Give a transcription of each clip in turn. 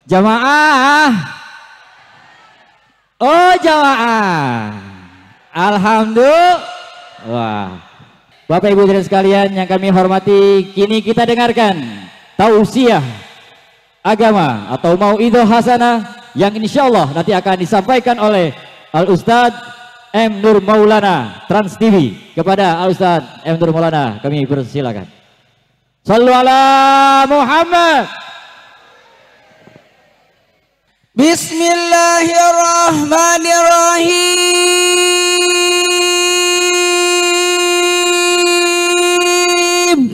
Jamaah. Oh jamaah. Alhamdulillah. Wah. Bapak Ibu dan sekalian yang kami hormati, kini kita dengarkan tausiah agama atau mauidhah hasanah yang insya Allah nanti akan disampaikan oleh Al Ustadz M. Nur Maulana Trans TV. Kepada Al Ustadz M. Nur Maulana kami persilakan. Sallu ala Muhammad. Bismillahirrahmanirrahim.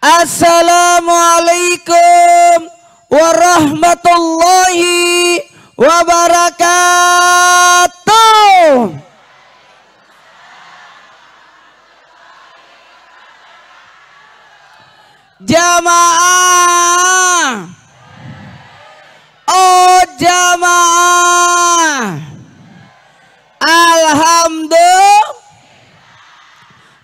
Assalamualaikum warahmatullahi wabarakatuh. Jamaah, oh jamaah,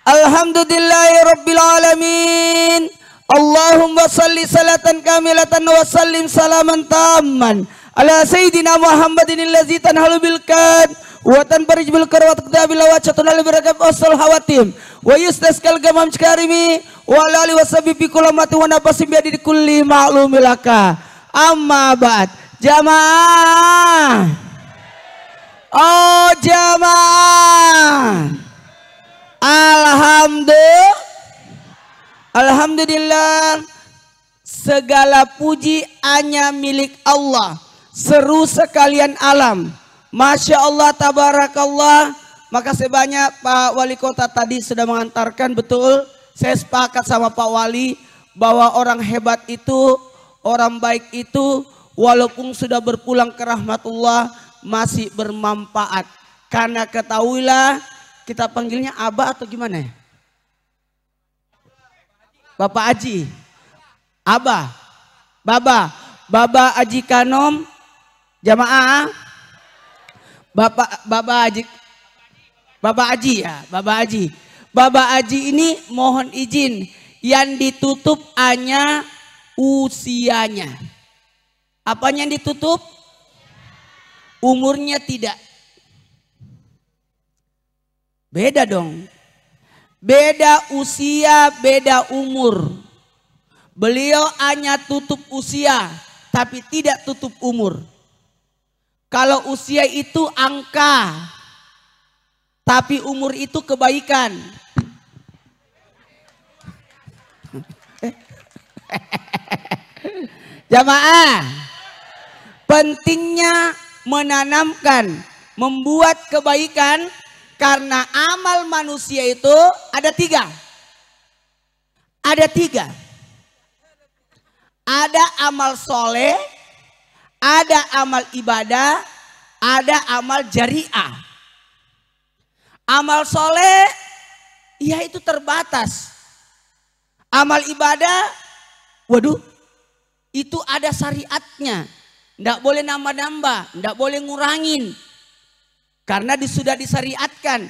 alhamdulillahirabbil alamin. Allahumma salli salatan kamilatan wa sallim salaman tamman ala sayyidina Muhammadin allazi tanhalu bil kad wa tanfarij bil karawat qadabil wajhatun al barakah wasal hawatim wa yustasqal gamam karimi wa ali wasabi fi kulamati wa nabasim bi adi kulli ma'lumilaka. Amma ba'd. Jamaah, oh jamaah, alhamdulillah, segala puji hanya milik Allah, seru sekalian alam. Masya Allah, tabarakallah. Makasih banyak Pak Wali Kota tadi sudah mengantarkan. Betul, saya sepakat sama Pak Wali bahwa orang hebat itu, orang baik itu walaupun sudah berpulang ke rahmatullah masih bermanfaat. Karena ketahuilah, kita panggilnya Abah atau gimana ya? Bapak Haji, Abah, Baba Haji Kanom, jamaah, Bapak Haji ya, Bapak Haji ini mohon izin yang ditutup hanya usianya. Apanya yang ditutup? Umurnya tidak. Beda dong. Beda usia, beda umur. Beliau hanya tutup usia, tapi tidak tutup umur. Kalau usia itu angka, tapi umur itu kebaikan. Jamaah, pentingnya menanamkan, membuat kebaikan. Karena amal manusia itu ada tiga. Ada tiga. Ada amal soleh, ada amal ibadah, ada amal jariah. Amal soleh, ya itu terbatas. Amal ibadah, waduh, itu ada syariatnya. Tidak boleh nambah-nambah, tidak boleh ngurangin. Karena sudah disyariatkan.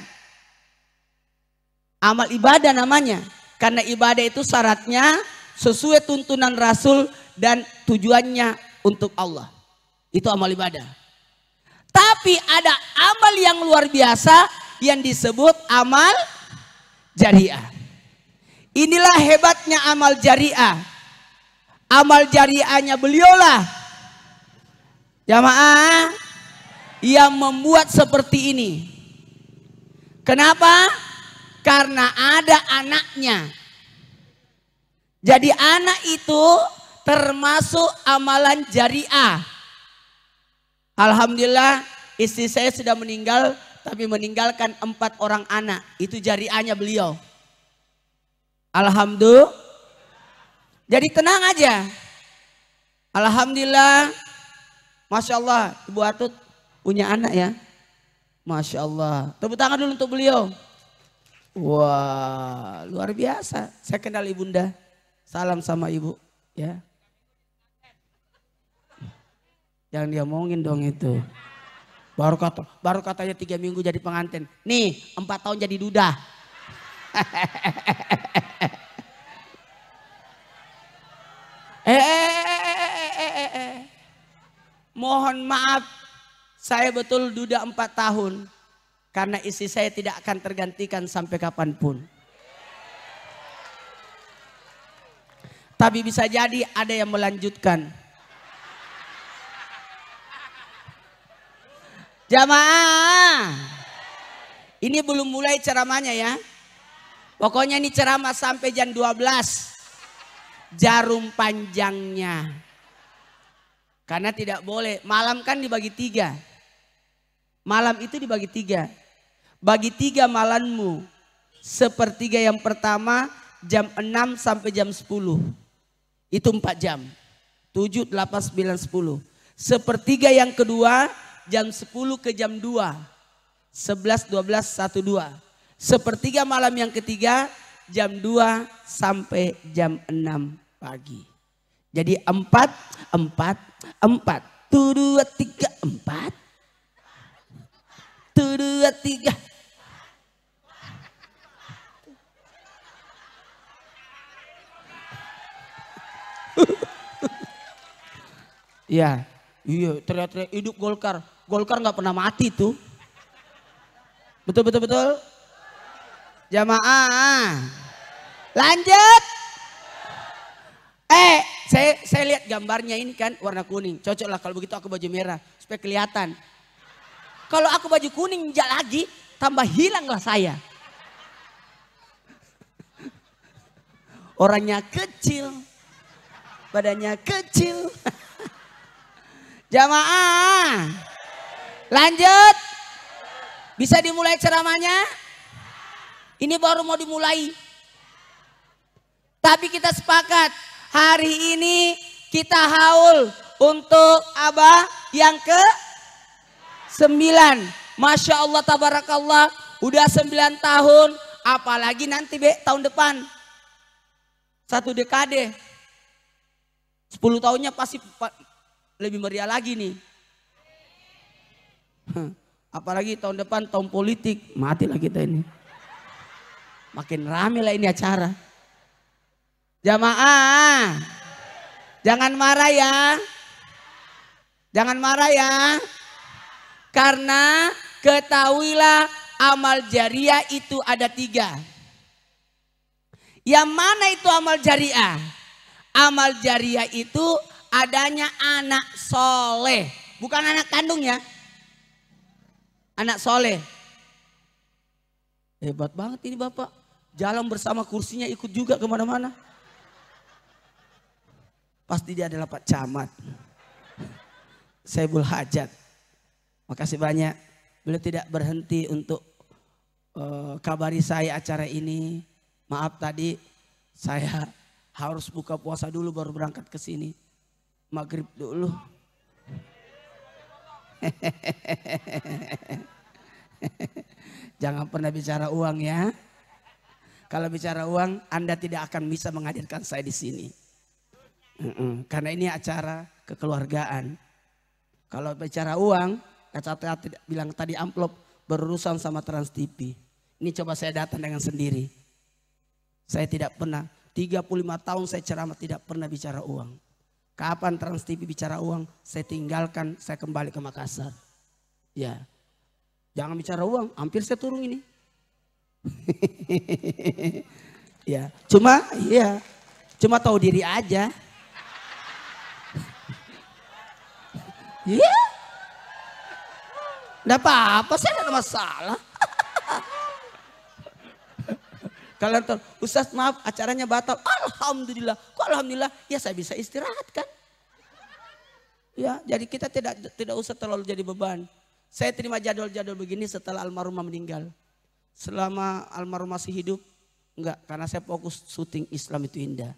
Amal ibadah namanya. Karena ibadah itu syaratnya sesuai tuntunan Rasul dan tujuannya untuk Allah. Itu amal ibadah. Tapi ada amal yang luar biasa yang disebut amal jariah. Inilah hebatnya amal jariah. Amal jariahnya beliaulah, jamaah, yang membuat seperti ini. Kenapa? Karena ada anaknya. Jadi anak itu termasuk amalan jariah. Alhamdulillah istri saya sudah meninggal, tapi meninggalkan 4 orang anak. Itu jariahnya beliau. Alhamdulillah. Jadi tenang aja. Alhamdulillah. Masya Allah, Ibu Atut punya anak ya. Masya Allah. Tepuk tangan dulu untuk beliau. Wah, luar biasa. Saya kenal ibunda. Salam sama ibu ya. Jangan dia omongin dong itu. Baru katanya 3 minggu jadi pengantin. Nih 4 tahun jadi duda. mohon maaf, saya betul duda 4 tahun. Karena istri saya tidak akan tergantikan sampai kapanpun. Tapi bisa jadi ada yang melanjutkan. Jamaah, ini belum mulai ceramahnya ya. Pokoknya ini ceramah sampai jam 12. Jarum panjangnya. Karena tidak boleh, malam kan dibagi 3. Malam itu dibagi 3. Bagi 3 malammu. Sepertiga yang pertama jam 6 sampai jam 10. Itu 4 jam. 7, 8, 9, 10. Sepertiga yang kedua jam 10 ke jam 2. 11, 12, 1, 2. Sepertiga malam yang ketiga jam 2 sampai jam 6 pagi. Jadi 4, 4, 4. 1, 2, 3, 4. 1, 2, 3. Iya, iya, teriak-teriak hidup Golkar. Golkar nggak pernah mati tuh. Betul, betul, betul. Jamaah. Lanjut. Saya lihat gambarnya ini kan warna kuning. Cocok lah kalau begitu aku baju merah supaya kelihatan. Kalau aku baju kuning enggak lagi, tambah hilanglah saya. Orangnya kecil, badannya kecil. Jamaah, lanjut. Bisa dimulai ceramahnya? Ini baru mau dimulai. Tapi kita sepakat, hari ini kita haul untuk Abah yang ke-9. Masya Allah, tabarakallah, udah 9 tahun. Apalagi nanti tahun depan. 1 dekade. 10 tahunnya pasti lebih meriah lagi nih. Apalagi tahun depan tahun politik. Matilah kita ini. Makin rame lah ini acara. Jamaah. Jangan marah ya. Jangan marah ya. Karena ketahuilah amal jariah itu ada 3. Yang mana itu amal jariah? Amal jariah itu adanya anak soleh. Bukan anak kandung ya. Anak soleh. Hebat banget ini Bapak. Jalan bersama kursinya ikut juga kemana-mana. Pasti dia adalah Pak Camat. Saibul Hajat. Makasih banyak. Beliau tidak berhenti untuk kabari saya acara ini. Maaf tadi saya harus buka puasa dulu baru berangkat ke sini. Maghrib dulu. Jangan pernah bicara uang ya. Kalau bicara uang, Anda tidak akan bisa menghadirkan saya di sini. Karena ini acara kekeluargaan. Kalau bicara uang, kata bilang tadi amplop berurusan sama Trans TV. Ini coba saya datang dengan sendiri. Saya tidak pernah, 35 tahun saya ceramah tidak pernah bicara uang. Kapan Trans TV bicara uang, saya tinggalkan, saya kembali ke Makassar. Ya, jangan bicara uang, hampir saya turun ini. Ya, cuma tahu diri aja. Iya, nggak apa-apa, saya nggak ada masalah. Kalian tahu, Ustaz maaf acaranya batal. Alhamdulillah. Kok alhamdulillah? Ya saya bisa istirahat kan. Ya, jadi kita tidak usah terlalu jadi beban. Saya terima jadwal-jadwal begini setelah almarhumah meninggal. Selama almarhumah masih hidup, enggak. Karena saya fokus syuting Islam itu indah.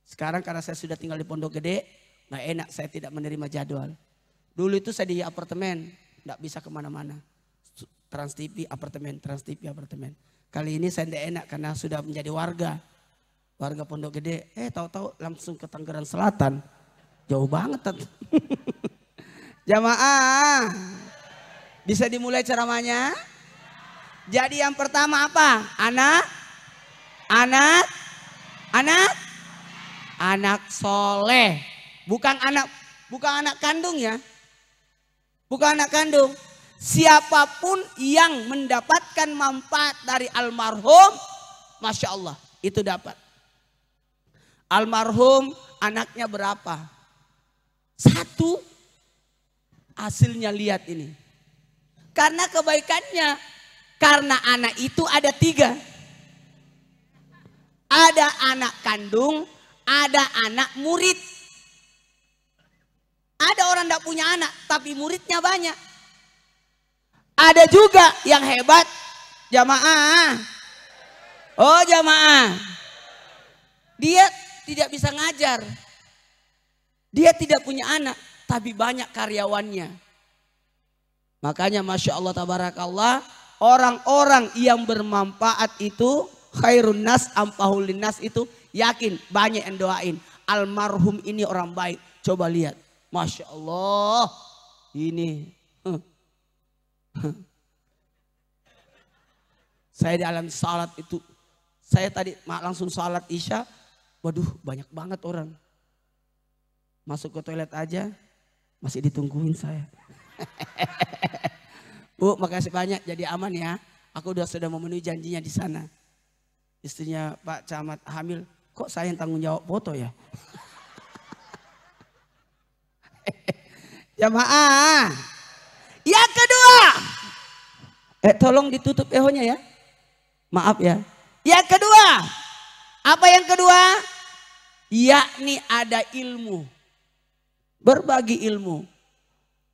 Sekarang karena saya sudah tinggal di Pondok Gede, nggak enak saya tidak menerima jadwal. Dulu itu saya di apartemen, nggak bisa kemana-mana. Trans TV apartemen, Trans TV apartemen. Kali ini saya tidak enak karena sudah menjadi warga Pondok Gede. Tahu-tahu langsung ke Tangerang Selatan, jauh banget. Jamaah, bisa dimulai ceramahnya. Jadi yang pertama apa? Anak soleh, bukan anak kandung ya. Bukan anak kandung. Siapapun yang mendapatkan manfaat dari almarhum, Masya Allah, itu dapat. Almarhum anaknya berapa? 1. Hasilnya lihat ini. Karena kebaikannya. Karena anak itu ada 3. Ada anak kandung, ada anak murid. Ada orang tidak punya anak, tapi muridnya banyak. Ada juga yang hebat, jamaah. Oh jamaah. Dia tidak bisa ngajar. Dia tidak punya anak, tapi banyak karyawannya. Makanya Masya Allah tabarakallah, orang-orang yang bermanfaat itu, khairun nas ampahulin nas itu, yakin banyak yang doain. Almarhum ini orang baik. Coba lihat. Masya Allah. Ini. Saya di alam salat itu. Saya tadi langsung salat isya. Waduh banyak banget orang. Masuk ke toilet aja. Masih ditungguin saya. Bu makasih banyak, jadi aman ya. Aku sudah memenuhi janjinya di sana. Istrinya Pak Camat hamil. Kok saya yang tanggung jawab foto ya? Jamaah. Yang kedua. Tolong ditutup ehonya ya. Maaf ya. Yang kedua. Apa yang kedua? Yakni ada ilmu. Berbagi ilmu.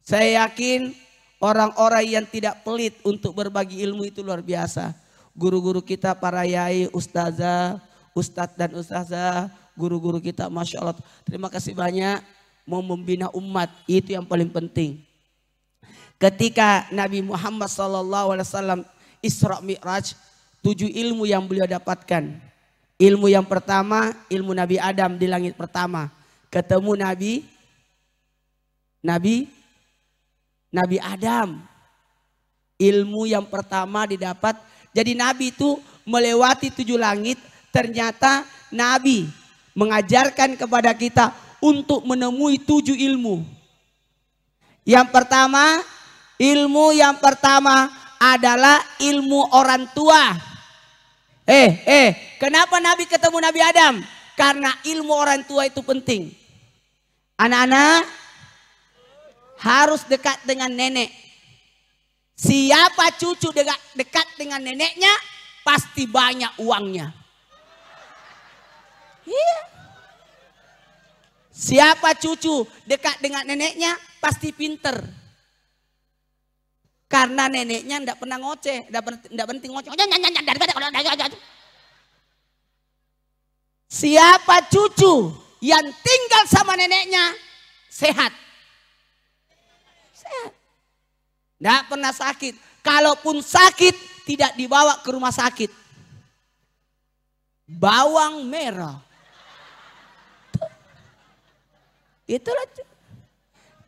Saya yakin orang-orang yang tidak pelit untuk berbagi ilmu itu luar biasa. Guru-guru kita, para yai, ustazah, ustadz dan ustazah, guru-guru kita, Masya Allah. Terima kasih banyak mau membina umat, itu yang paling penting. Ketika Nabi Muhammad SAW Isra Mi'raj, 7 ilmu yang beliau dapatkan. Ilmu yang pertama, ilmu Nabi Adam di langit pertama. Ketemu Nabi Adam. Ilmu yang pertama didapat. Jadi Nabi itu melewati 7 langit. Ternyata Nabi mengajarkan kepada kita untuk menemui 7 ilmu. Yang pertama adalah ilmu orang tua. Kenapa Nabi ketemu Nabi Adam? Karena ilmu orang tua itu penting. Anak-anak harus dekat dengan nenek. Siapa cucu dekat dengan neneknya, pasti banyak uangnya. Iya. Siapa cucu dekat dengan neneknya, pasti pinter. Karena neneknya tidak pernah ngoceh, tidak penting ngoceh. Siapa cucu yang tinggal sama neneknya, sehat. Tidak pernah sakit. Kalaupun sakit, tidak dibawa ke rumah sakit. Bawang merah. Itulah.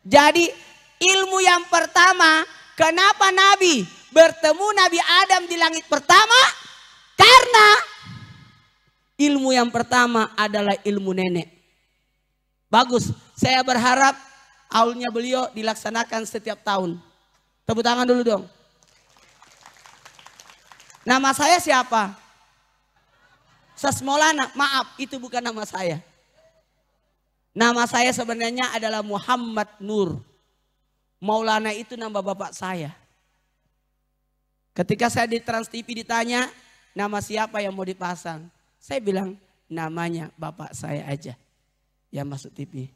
Jadi ilmu yang pertama, kenapa Nabi bertemu Nabi Adam di langit pertama? Karena ilmu yang pertama adalah ilmu nenek. Bagus, saya berharap aulnya beliau dilaksanakan setiap tahun. Tepuk tangan dulu dong. Nama saya siapa? Sasmolana, maaf itu bukan nama saya. Nama saya sebenarnya adalah Muhammad Nur. Maulana itu nama bapak saya. Ketika saya di Trans TV ditanya, nama siapa yang mau dipasang? Saya bilang, namanya bapak saya aja yang masuk TV.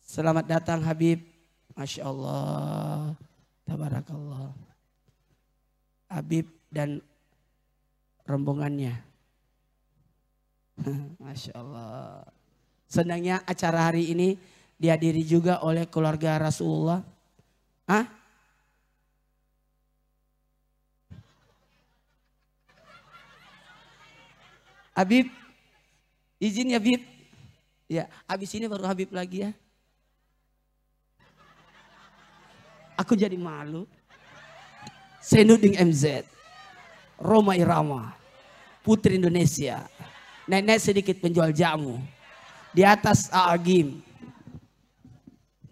Selamat datang Habib. Masya Allah. Tabarakallah. Habib dan rombongannya. Masya Allah. Senangnya acara hari ini dihadiri juga oleh keluarga Rasulullah. Habib, izin ya Habib. Ya, habis ini baru Habib lagi ya. Aku jadi malu. Senuding MZ, Roma Irama, Putri Indonesia, nenek sedikit penjual jamu. Di atas Agim,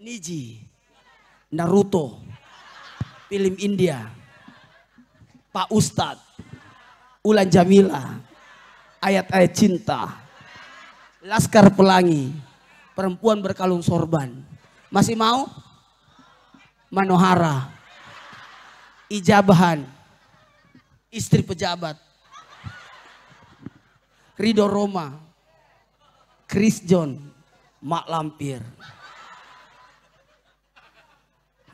Niji, Naruto, film India. Pak Ustadz, Ulan Jamila, ayat-ayat cinta, Laskar Pelangi, perempuan berkalung sorban. Masih mau? Manohara, Ijabahan, istri pejabat, Ridho Roma, Chris John, Mak Lampir,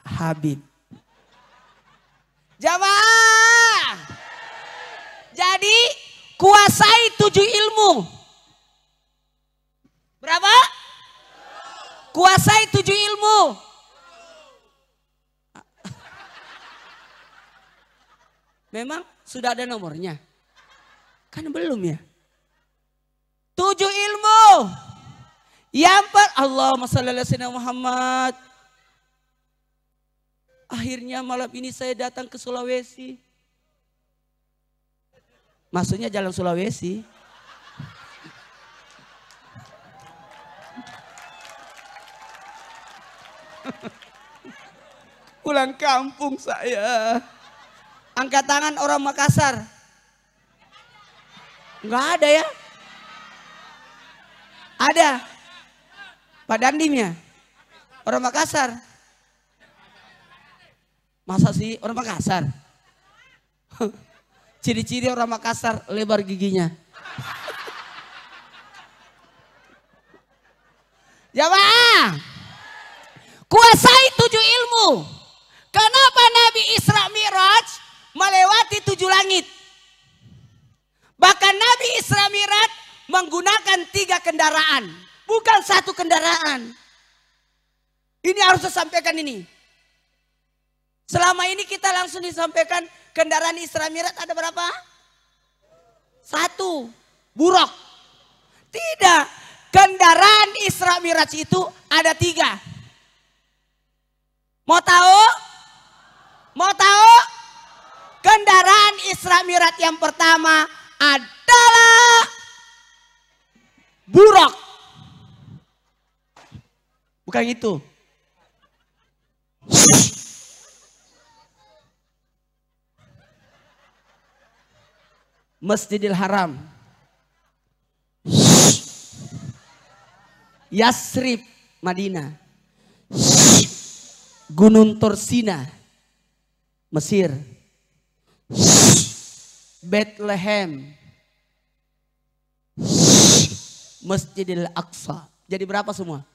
Habib. Jamaah. Jadi kuasai 7 ilmu. Berapa? Kuasai 7 ilmu. Memang sudah ada nomornya? Kan belum ya? 7 ilmu. Yang Allahumma shalli ala sayyidina Muhammad. Akhirnya malam ini saya datang ke Sulawesi. Maksudnya jalan Sulawesi. Pulang kampung saya. Angkat tangan orang Makassar. Enggak ada ya? Ada. Pak Dandim ya? Orang Makassar. Masa sih orang Makassar? Ciri-ciri orang Makassar lebar giginya. Jamaah, kuasai 7 ilmu. Kenapa Nabi Isra Mi'raj melewati 7 langit? Bahkan Nabi Isra Mi'raj menggunakan 3 kendaraan, bukan 1 kendaraan. Ini harus saya sampaikan ini. Selama ini kita langsung disampaikan kendaraan Isra Mi'raj ada berapa? 1, buruk. Tidak, kendaraan Isra Mi'raj itu ada 3. Mau tahu? Mau tahu? Kendaraan Isra Mi'raj yang pertama adalah buruk. Bukan itu. Masjidil Haram, Yasrib, Madinah, Gunung Torsina, Mesir, Bethlehem, Masjidil Aqsa. Jadi berapa semua?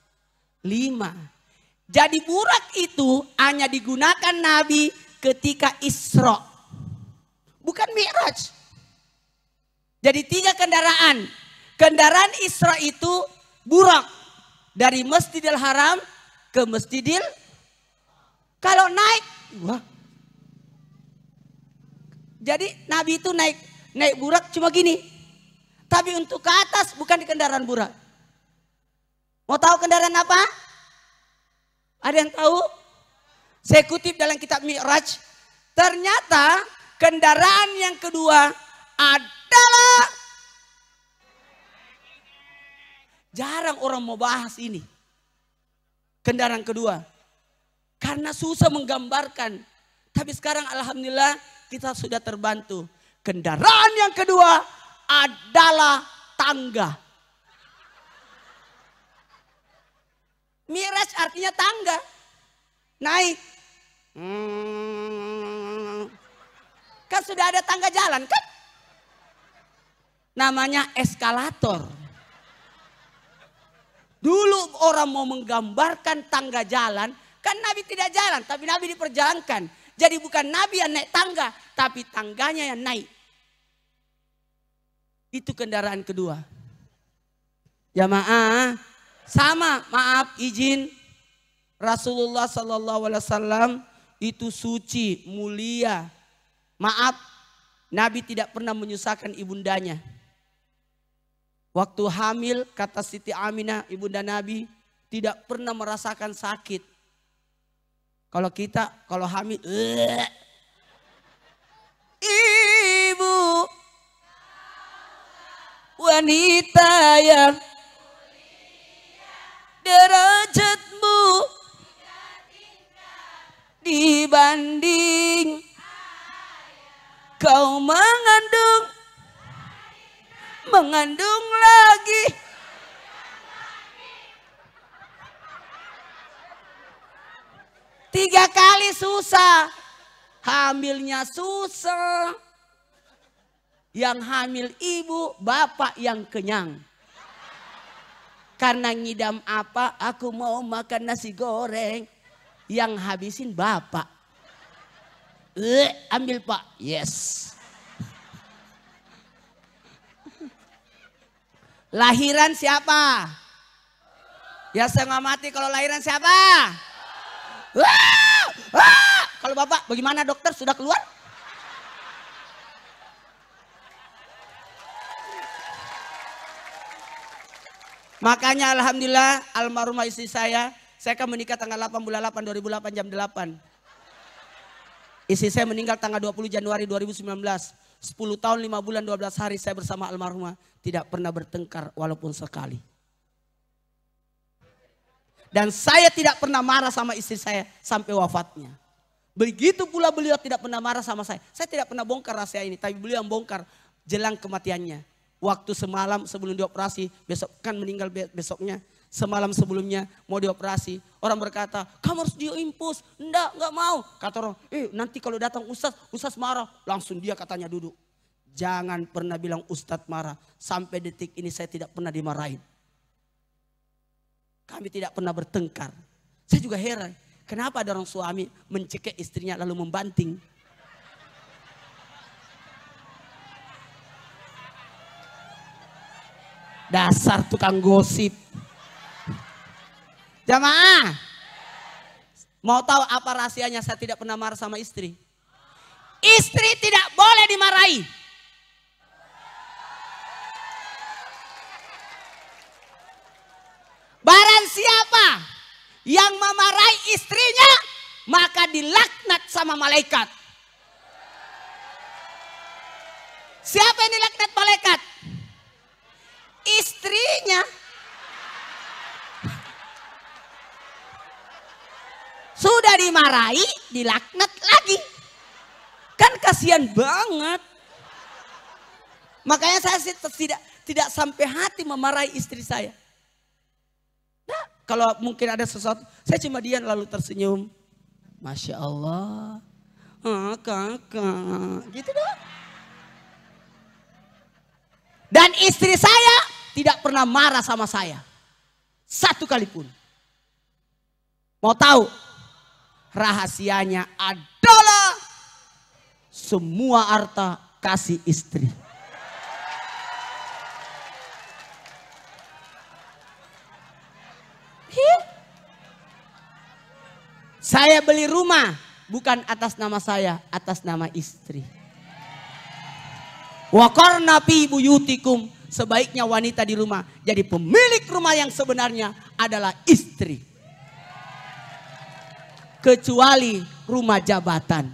5. Jadi burak itu hanya digunakan Nabi ketika Isra, bukan Mi'raj. Jadi 3 kendaraan. Kendaraan Isra itu burak. Dari Masjidil Haram ke Masjidil. Kalau naik. Wah. Jadi Nabi itu naik burak cuma gini. Tapi untuk ke atas bukan di kendaraan burak. Mau tahu kendaraan apa? Ada yang tahu? Saya kutip dalam kitab Mi'raj. Ternyata kendaraan yang kedua adalah, jarang orang mau bahas ini, kendaraan kedua, karena susah menggambarkan. Tapi sekarang alhamdulillah kita sudah terbantu. Kendaraan yang kedua adalah tangga. Mi'raj artinya tangga, naik. Kan sudah ada tangga jalan kan? Namanya eskalator. Dulu orang mau menggambarkan tangga jalan, kan Nabi tidak jalan, tapi Nabi diperjalankan. Jadi bukan Nabi yang naik tangga, tapi tangganya yang naik. Itu kendaraan kedua. Jamaah, sama, maaf, izin. Rasulullah SAW itu suci, mulia. Maaf, Nabi tidak pernah menyusahkan ibundanya. Waktu hamil, kata Siti Aminah, ibunda Nabi, tidak pernah merasakan sakit. Kalau kita, kalau hamil, ibu wanita yang derajatmu di dibanding kau mengandung lagi. Tiga kali susah, hamilnya susah. Yang hamil ibu, bapak yang kenyang. Karena ngidam apa, aku mau makan nasi goreng. Yang habisin bapak. Ambil pak, yes. Lahiran siapa? Ya setengah mati kalau lahiran siapa? Kalau bapak bagaimana dokter, sudah keluar? Makanya alhamdulillah almarhumah istri saya akan menikah tanggal 8 bulan 8 2008 jam 8. Istri saya meninggal tanggal 20 Januari 2019. 10 tahun 5 bulan 12 hari saya bersama almarhumah. Tidak pernah bertengkar walaupun sekali. Dan saya tidak pernah marah sama istri saya sampai wafatnya. Begitu pula beliau tidak pernah marah sama saya. Saya tidak pernah bongkar rahasia ini, tapi beliau yang bongkar jelang kematiannya. Waktu semalam sebelum dioperasi, besok kan meninggal besoknya. Semalam sebelumnya mau dioperasi, orang berkata, kamu harus diimpus. Enggak mau. Kata orang, nanti kalau datang Ustaz marah. Langsung dia katanya duduk. Jangan pernah bilang Ustaz marah. Sampai detik ini saya tidak pernah dimarahin. Kami tidak pernah bertengkar. Saya juga heran, kenapa ada orang suami mencekik istrinya lalu membanting. Dasar tukang gosip. Jamaah, mau tahu apa rahasianya saya tidak pernah marah sama istri? Istri tidak boleh dimarahi. Barang siapa yang memarahi istrinya, maka dilaknat sama malaikat. Siapa yang dilaknat malaikat? Istrinya. Sudah dimarahi, dilaknat lagi. Kan kasihan banget. Makanya saya tidak sampai hati memarahi istri saya. Nah, kalau mungkin ada sesuatu, saya cuma diam lalu tersenyum. Masya Allah. Kakak. Gitu doang. Dan istri saya tidak pernah marah sama saya. Satu kali pun. Mau tahu? Rahasianya adalah semua harta kasih istri. Saya beli rumah bukan atas nama saya, atas nama istri. Wa qarna fi buyutikum, sebaiknya wanita di rumah jadi pemilik rumah yang sebenarnya adalah istri. Kecuali rumah jabatan,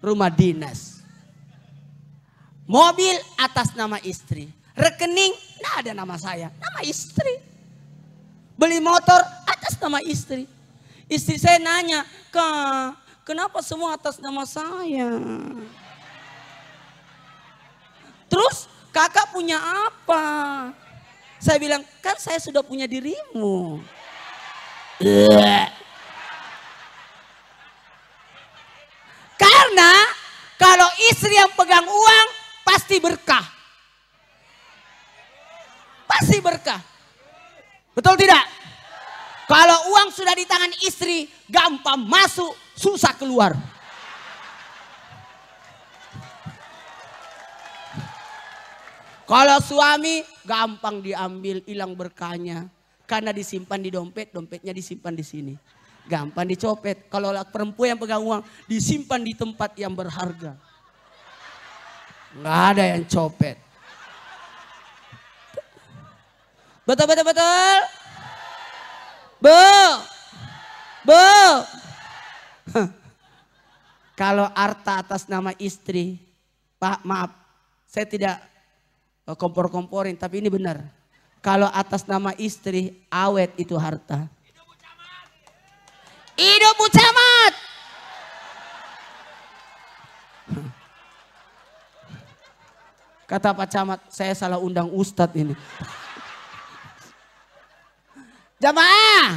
rumah dinas, mobil atas nama istri, rekening tidak ada nama saya, nama istri. Beli motor atas nama istri. Istri saya nanya, Kak, kenapa semua atas nama saya? Terus kakak punya apa? Saya bilang, kan saya sudah punya dirimu. Karena kalau istri yang pegang uang pasti berkah. Pasti berkah. Betul tidak? Kalau uang sudah di tangan istri, gampang masuk, susah keluar. Kalau suami gampang diambil, hilang berkahnya. Karena disimpan di dompet, dompetnya disimpan di sini. Gampang dicopet. Kalau perempuan yang pegang uang, disimpan di tempat yang berharga. Nggak ada yang copet. Betul, betul, betul. Bu. Kalau harta atas nama istri, Pak, maaf, saya tidak kompor-komporin, tapi ini benar. Kalau atas nama istri, awet itu harta. Hidup Bu Camat. Kata Pak Camat, saya salah undang Ustadz ini. Jamaah,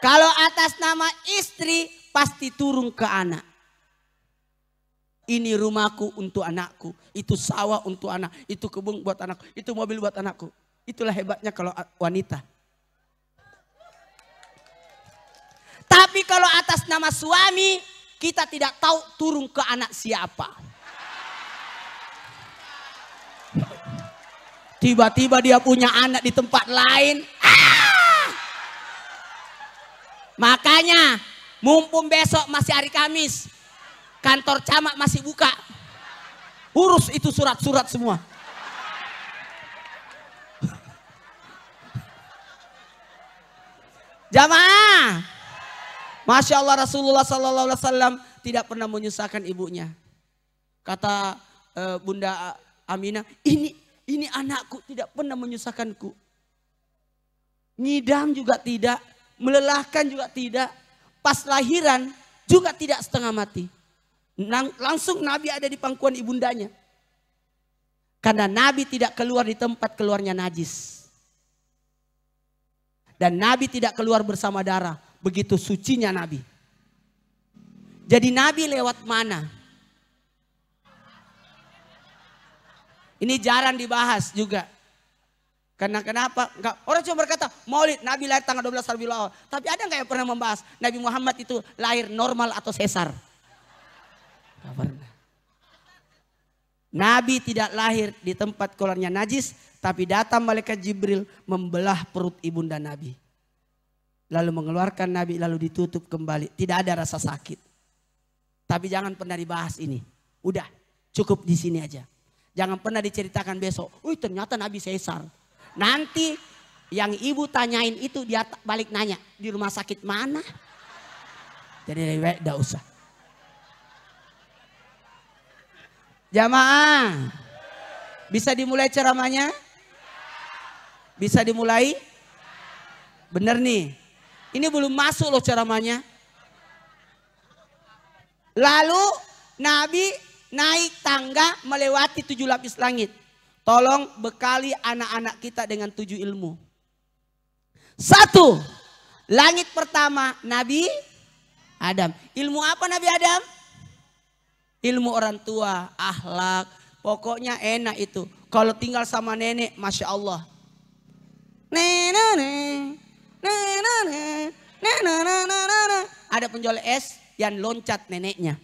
kalau atas nama istri pasti turun ke anak. Ini rumahku untuk anakku, itu sawah untuk anak, itu kebun buat anakku, itu mobil buat anakku. Itulah hebatnya kalau wanita. Tapi kalau atas nama suami, kita tidak tahu turun ke anak siapa. Tiba-tiba dia punya anak di tempat lain. Makanya mumpung besok masih hari Kamis, kantor camat masih buka. Urus itu surat-surat semua. Jamaah, Masya Allah, Rasulullah Sallallahu Alaihi Wasallam tidak pernah menyusahkan ibunya. Kata Bunda Aminah, ini anakku tidak pernah menyusahkanku. Ngidam juga tidak, melelahkan juga tidak. Pas lahiran juga tidak setengah mati. Langsung Nabi ada di pangkuan ibundanya. Karena Nabi tidak keluar di tempat keluarnya najis. Dan Nabi tidak keluar bersama darah. Begitu sucinya Nabi. Jadi Nabi lewat mana? Ini jarang dibahas juga. Karena kenapa? Enggak, orang cuma berkata Maulid Nabi lahir tanggal 12 Rabiul Awal. Tapi ada nggak yang pernah membahas Nabi Muhammad itu lahir normal atau sesar? Nggak pernah. Nabi tidak lahir di tempat keluarnya najis, tapi datang malaikat Jibril membelah perut ibunda Nabi. Lalu mengeluarkan Nabi, lalu ditutup kembali. Tidak ada rasa sakit. Tapi jangan pernah dibahas ini. Udah, cukup di sini aja. Jangan pernah diceritakan besok. Ternyata Nabi sesar. Nanti yang ibu tanyain itu dia balik nanya. Di rumah sakit mana? Jadi tidak usah. Jamaah, bisa dimulai ceramahnya? Bisa dimulai? Bener nih, ini belum masuk loh ceramahnya. Lalu Nabi naik tangga melewati 7 lapis langit. Tolong bekali anak-anak kita dengan 7 ilmu. 1, langit pertama Nabi Adam. Ilmu apa Nabi Adam? Ilmu orang tua, akhlak, pokoknya enak itu. Kalau tinggal sama nenek, Masya Allah. Ada penjual es yang loncat neneknya.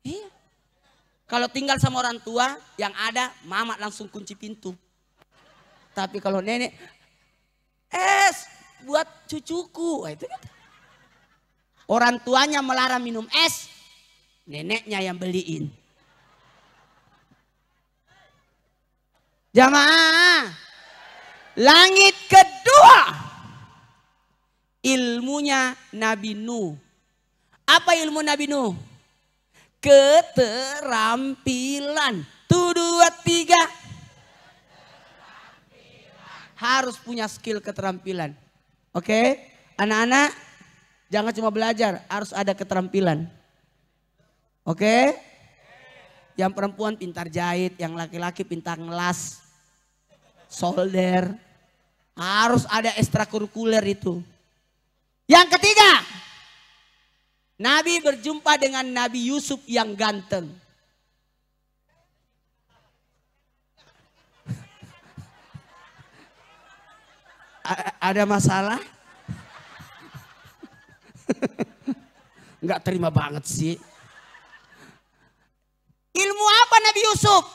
Iya. Kalau tinggal sama orang tua, yang ada mama langsung kunci pintu. Tapi kalau nenek, es buat cucuku, itu kan. Orang tuanya melarang minum es, neneknya yang beliin. Jamaah, langit kedua, ilmunya Nabi Nuh. Apa ilmu Nabi Nuh? Keterampilan. 1, 2, 3. Harus punya skill keterampilan. Oke, anak-anak. Jangan cuma belajar, harus ada keterampilan. Oke? Yang perempuan pintar jahit, yang laki-laki pintar ngelas, solder. Harus ada ekstrakurikuler itu. Yang ketiga, Nabi berjumpa dengan Nabi Yusuf yang ganteng. Ada masalah? Enggak terima banget sih. Ilmu apa Nabi Yusuf?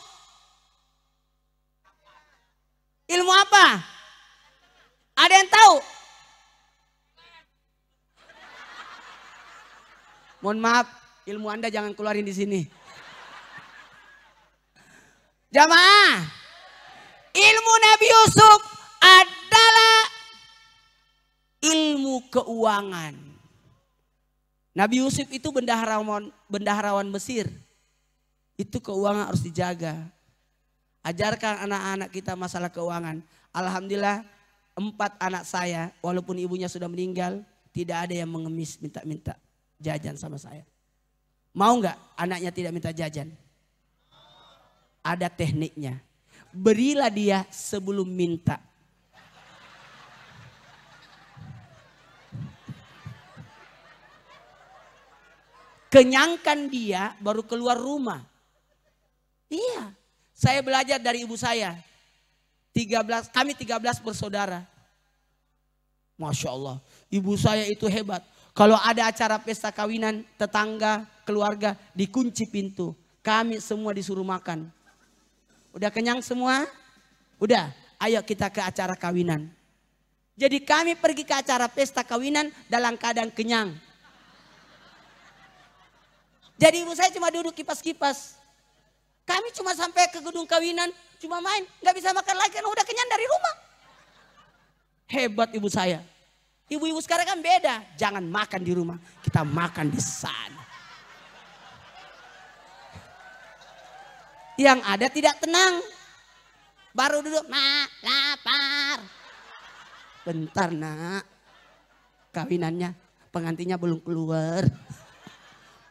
Ilmu apa? Ada yang tahu? Mohon maaf, ilmu Anda jangan keluarin di sini. Jamaah, ilmu Nabi Yusuf adalah ilmu keuangan. Nabi Yusuf itu bendaharawan Mesir. Itu keuangan harus dijaga. Ajarkan anak-anak kita masalah keuangan. Alhamdulillah 4 anak saya, walaupun ibunya sudah meninggal, tidak ada yang mengemis minta-minta jajan sama saya. Mau nggak anaknya tidak minta jajan? Ada tekniknya. Berilah dia sebelum minta. Kenyangkan dia baru keluar rumah. Iya, saya belajar dari ibu saya. Kami 13 bersaudara. Masya Allah, ibu saya itu hebat. Kalau ada acara pesta kawinan, tetangga, keluarga, dikunci pintu. Kami semua disuruh makan. Udah kenyang semua? Udah, ayo kita ke acara kawinan. Jadi kami pergi ke acara pesta kawinan dalam keadaan kenyang. Jadi ibu saya cuma duduk kipas-kipas. Kami cuma sampai ke gedung kawinan, cuma main. Gak bisa makan lagi karena udah kenyang dari rumah. Hebat ibu saya. Ibu-ibu sekarang kan beda. Jangan makan di rumah, kita makan di sana. Yang ada tidak tenang. Baru duduk, nak lapar. Bentar nak. Kawinannya, pengantinnya belum keluar.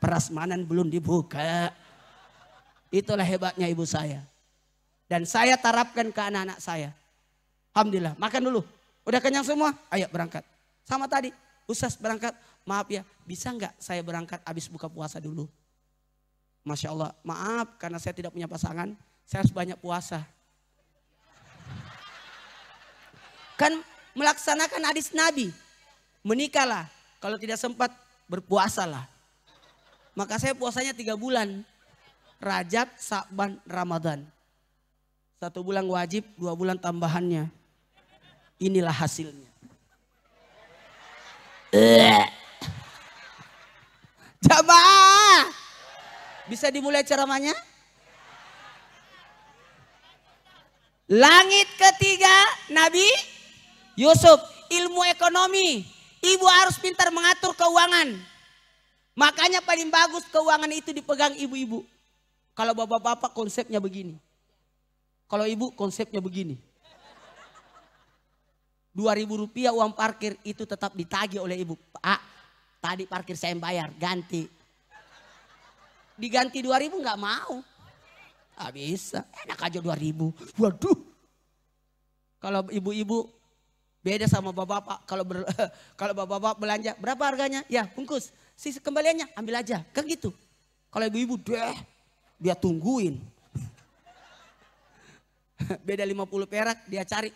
Prasmanan belum dibuka. Itulah hebatnya ibu saya. Dan saya terapkan ke anak-anak saya. Alhamdulillah, makan dulu. Udah kenyang semua? Ayo berangkat. Sama tadi, Ustaz berangkat. Maaf ya, bisa nggak saya berangkat habis buka puasa dulu? Masya Allah, maaf karena saya tidak punya pasangan. Saya harus banyak puasa. Kan melaksanakan hadis Nabi. Menikahlah, kalau tidak sempat berpuasalah. Maka saya puasanya 3 bulan. Rajab, Sa'ban, Ramadan. 1 bulan wajib, 2 bulan tambahannya. Inilah hasilnya. Jamaah. Bisa dimulai ceramahnya? Langit ketiga Nabi Yusuf. Ilmu ekonomi. Ibu harus pintar mengatur keuangan. Makanya paling bagus keuangan itu dipegang ibu-ibu. Kalau bapak-bapak konsepnya begini. Kalau ibu konsepnya begini. 2.000 rupiah uang parkir itu tetap ditagih oleh ibu. Pak, tadi parkir saya bayar, ganti. Diganti 2.000 nggak mau. Nggak bisa, enak aja 2.000. Waduh. Kalau ibu-ibu beda sama bapak-bapak. Kalau bapak-bapak belanja, berapa harganya? Ya bungkus. Sisi kembaliannya ambil aja, kan gitu. Kalau ibu-ibu dia tungguin. Beda 50 perak dia cari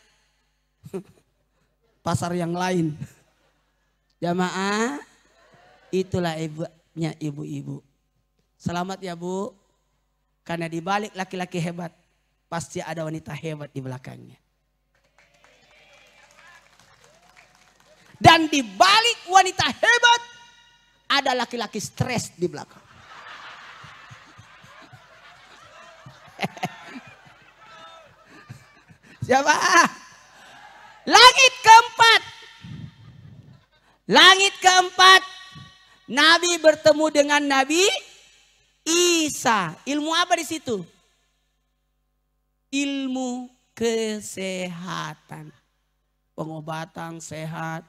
pasar yang lain. Jamaah, itulah ibunya ibu-ibu. Selamat ya Bu, karena di balik laki-laki hebat pasti ada wanita hebat di belakangnya. Dan di balik wanita hebat ada laki-laki stres di belakang. Siapa? Langit keempat. Langit keempat. Nabi bertemu dengan Nabi Isa. Ilmu apa di situ? Ilmu kesehatan. Pengobatan sehat.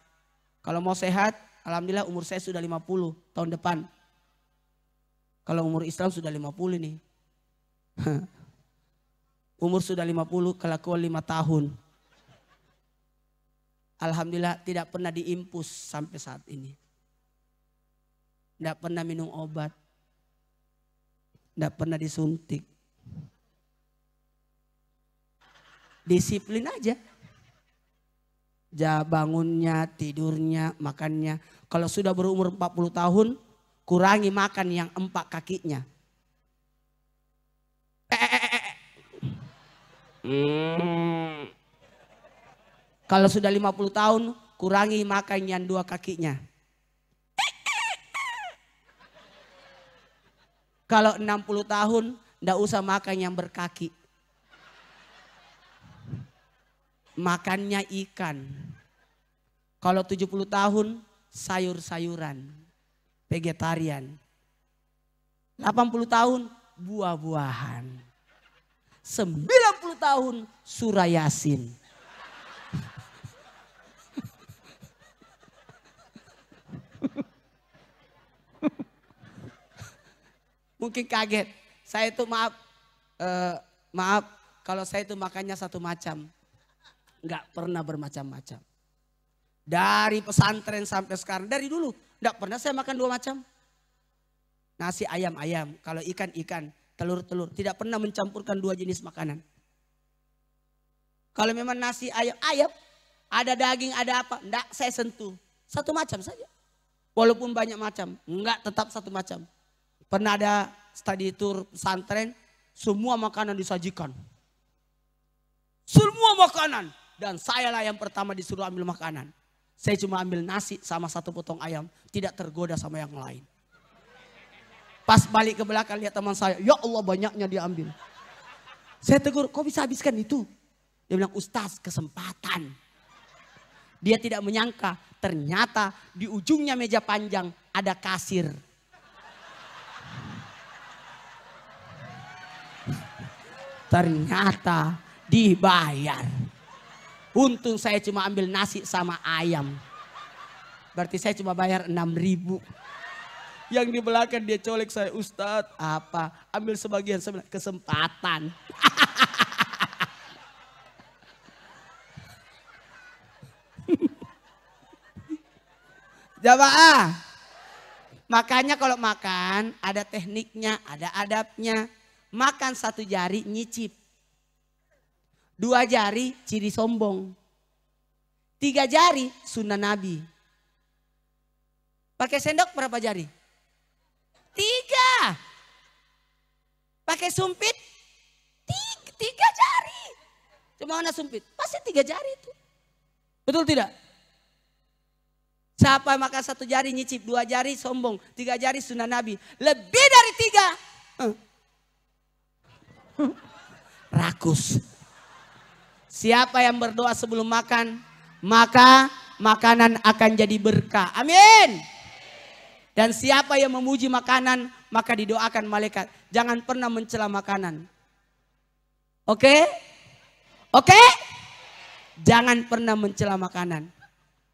Kalau mau sehat, alhamdulillah umur saya sudah 50 tahun depan. Kalau umur Islam sudah 50 nih. Umur sudah 50, kelakuan 5 tahun. Alhamdulillah tidak pernah diimpus sampai saat ini. Tidak pernah minum obat. Tidak pernah disuntik. Disiplin aja. Bangunnya, tidurnya, makannya. Kalau sudah berumur 40 tahun, kurangi makan yang 4 kakinya. Kalau sudah 50 tahun, kurangi makan yang 2 kakinya. Kalau 60 tahun, tidak usah makan yang berkaki. Makannya ikan. Kalau 70 tahun, sayur-sayuran. Vegetarian. 80 tahun, buah-buahan. 90 tahun, surah Yasin. Mungkin kaget. Saya itu maaf kalau saya itu makannya satu macam. Enggak pernah bermacam-macam. Dari pesantren sampai sekarang, dari dulu enggak pernah saya makan dua macam. Nasi ayam-ayam, kalau ikan-ikan, telur-telur, tidak pernah mencampurkan dua jenis makanan. Kalau memang nasi ayam, ada daging, ada apa, enggak saya sentuh. Satu macam saja. Walaupun banyak macam, enggak tetap satu macam. Pernah ada study tour pesantren, semua makanan disajikan. Semua makanan. Dan saya lah yang pertama disuruh ambil makanan. Saya cuma ambil nasi sama satu potong ayam. Tidak tergoda sama yang lain. Pas balik ke belakang lihat teman saya. Ya Allah banyaknya dia ambil. Saya tegur, kok bisa habiskan itu? Dia bilang, Ustaz kesempatan. Dia tidak menyangka ternyata di ujungnya meja panjang ada kasir. Ternyata dibayar. Untung saya cuma ambil nasi sama ayam. Berarti saya cuma bayar 6.000. Yang di belakang dia colek saya, Ustadz apa? Ambil sebagian kesempatan. Jamaah. Makanya kalau makan ada tekniknya, ada adabnya. Makan satu jari nyicip. 2 jari ciri sombong. 3 jari sunnah Nabi. Pakai sendok berapa jari? 3. Pakai sumpit? 3 jari. Cuma mana sumpit? Pasti 3 jari itu. Betul tidak? Siapa makan 1 jari nyicip, 2 jari sombong, 3 jari sunnah Nabi. Lebih dari 3. Rakus. Siapa yang berdoa sebelum makan, maka makanan akan jadi berkah. Amin. Dan siapa yang memuji makanan, maka didoakan malaikat. Jangan pernah mencela makanan. Oke? Oke? Jangan pernah mencela makanan.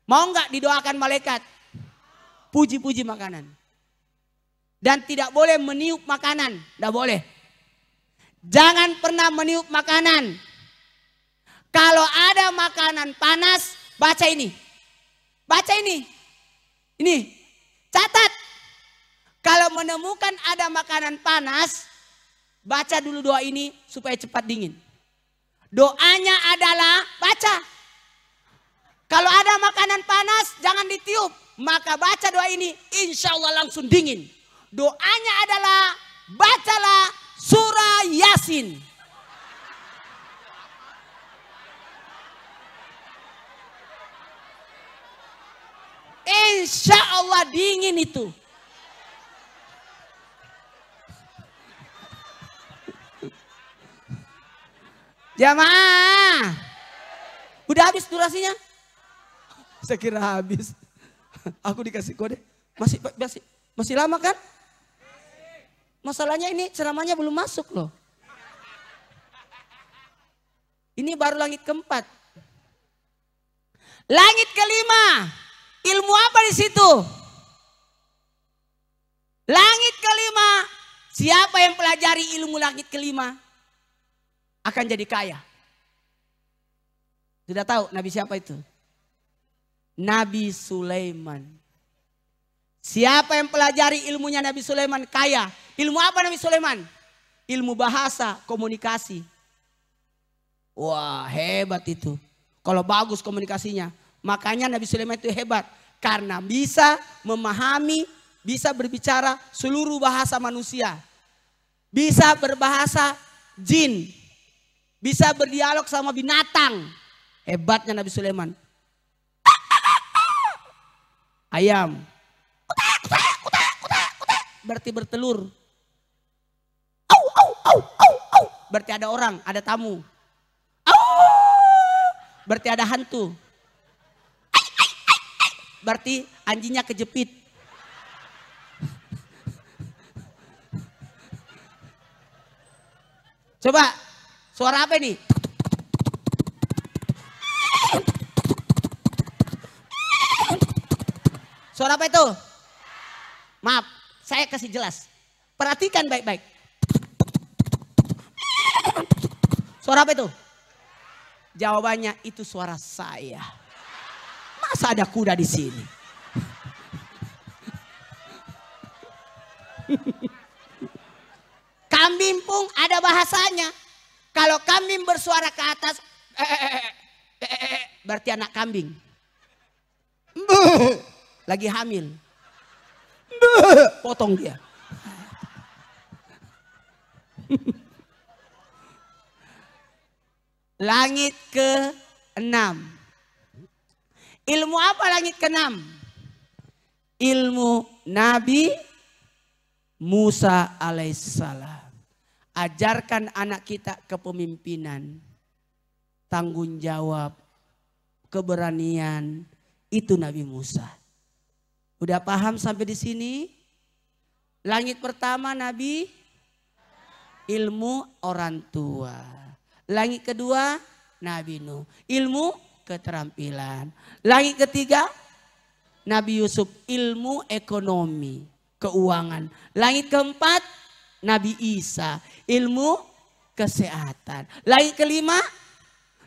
Mau nggak didoakan malaikat? Puji-puji makanan. Dan tidak boleh meniup makanan. Tidak boleh. Jangan pernah meniup makanan. Kalau ada makanan panas, baca ini. Baca ini. Ini. Catat. Kalau menemukan ada makanan panas, baca dulu doa ini supaya cepat dingin. Doanya adalah baca. Kalau ada makanan panas, jangan ditiup. Maka baca doa ini, insya Allah langsung dingin. Doanya adalah, bacalah surah Yasin. Insya Allah dingin itu. Jamaah. Udah habis durasinya? Saya kira habis. Aku dikasih kode. Masih lama kan? Masalahnya ini ceramahnya belum masuk loh. Ini baru langit keempat. Langit kelima. Ilmu apa di situ? Langit kelima. Siapa yang pelajari ilmu langit kelima akan jadi kaya. Sudah tahu Nabi siapa itu? Nabi Sulaiman. Siapa yang pelajari ilmunya Nabi Sulaiman kaya. Ilmu apa Nabi Sulaiman? Ilmu bahasa, komunikasi. Wah hebat itu. Kalau bagus komunikasinya. Makanya Nabi Sulaiman itu hebat. Karena bisa memahami, bisa berbicara seluruh bahasa manusia. Bisa berbahasa jin. Bisa berdialog sama binatang. Hebatnya Nabi Sulaiman. Ayam. Berarti bertelur. Berarti ada orang, ada tamu. Berarti ada hantu. Berarti anjingnya kejepit. Coba, suara apa ini? Suara apa itu? Maaf, saya kasih jelas. Perhatikan baik-baik. Suara apa itu? Jawabannya itu suara saya. Masa ada kuda di sini? Kambing pun ada bahasanya. Kalau kambing bersuara ke atas, berarti anak kambing. Lagi hamil. Potong dia. Langit ke-6. Ilmu apa langit ke-6? Ilmu Nabi Musa alaihissalam. Ajarkan anak kita kepemimpinan, tanggung jawab, keberanian. Itu Nabi Musa. Udah paham sampai di sini? Langit pertama Nabi, ilmu orang tua. Langit kedua Nabi Nuh, ilmu keterampilan. Langit ketiga Nabi Yusuf, ilmu ekonomi, keuangan. Langit keempat Nabi Isa, ilmu kesehatan. Langit kelima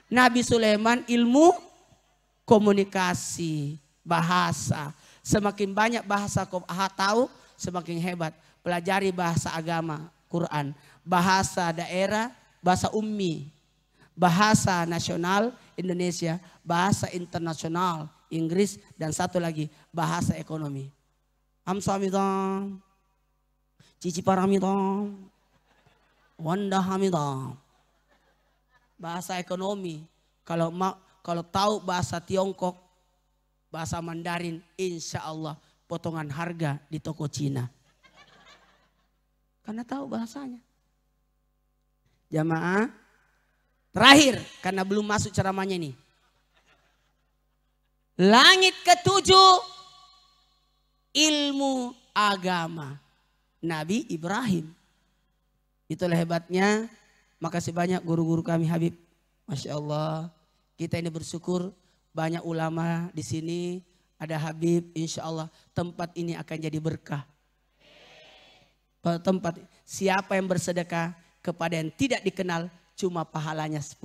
Nabi Sulaiman, ilmu komunikasi, bahasa. Semakin banyak bahasa kau tahu, semakin hebat. Pelajari bahasa agama, Quran, bahasa daerah, bahasa ummi, bahasa nasional Indonesia, bahasa internasional Inggris, dan satu lagi bahasa ekonomi. Hamsamidam, Cici Paramidam, Wanda Hamidam. Bahasa ekonomi. Kalau tahu bahasa Tiongkok, bahasa Mandarin, insya Allah potongan harga di toko Cina. Karena tahu bahasanya. Jamaah, terakhir karena belum masuk ceramahnya ini. Langit ketujuh, ilmu agama. Nabi Ibrahim. Itulah hebatnya. Makasih banyak guru-guru kami Habib. Masya Allah. Kita ini bersyukur banyak ulama di sini. Ada Habib, insya Allah tempat ini akan jadi berkah. Tempat siapa yang bersedekah kepada yang tidak dikenal cuma pahalanya 10.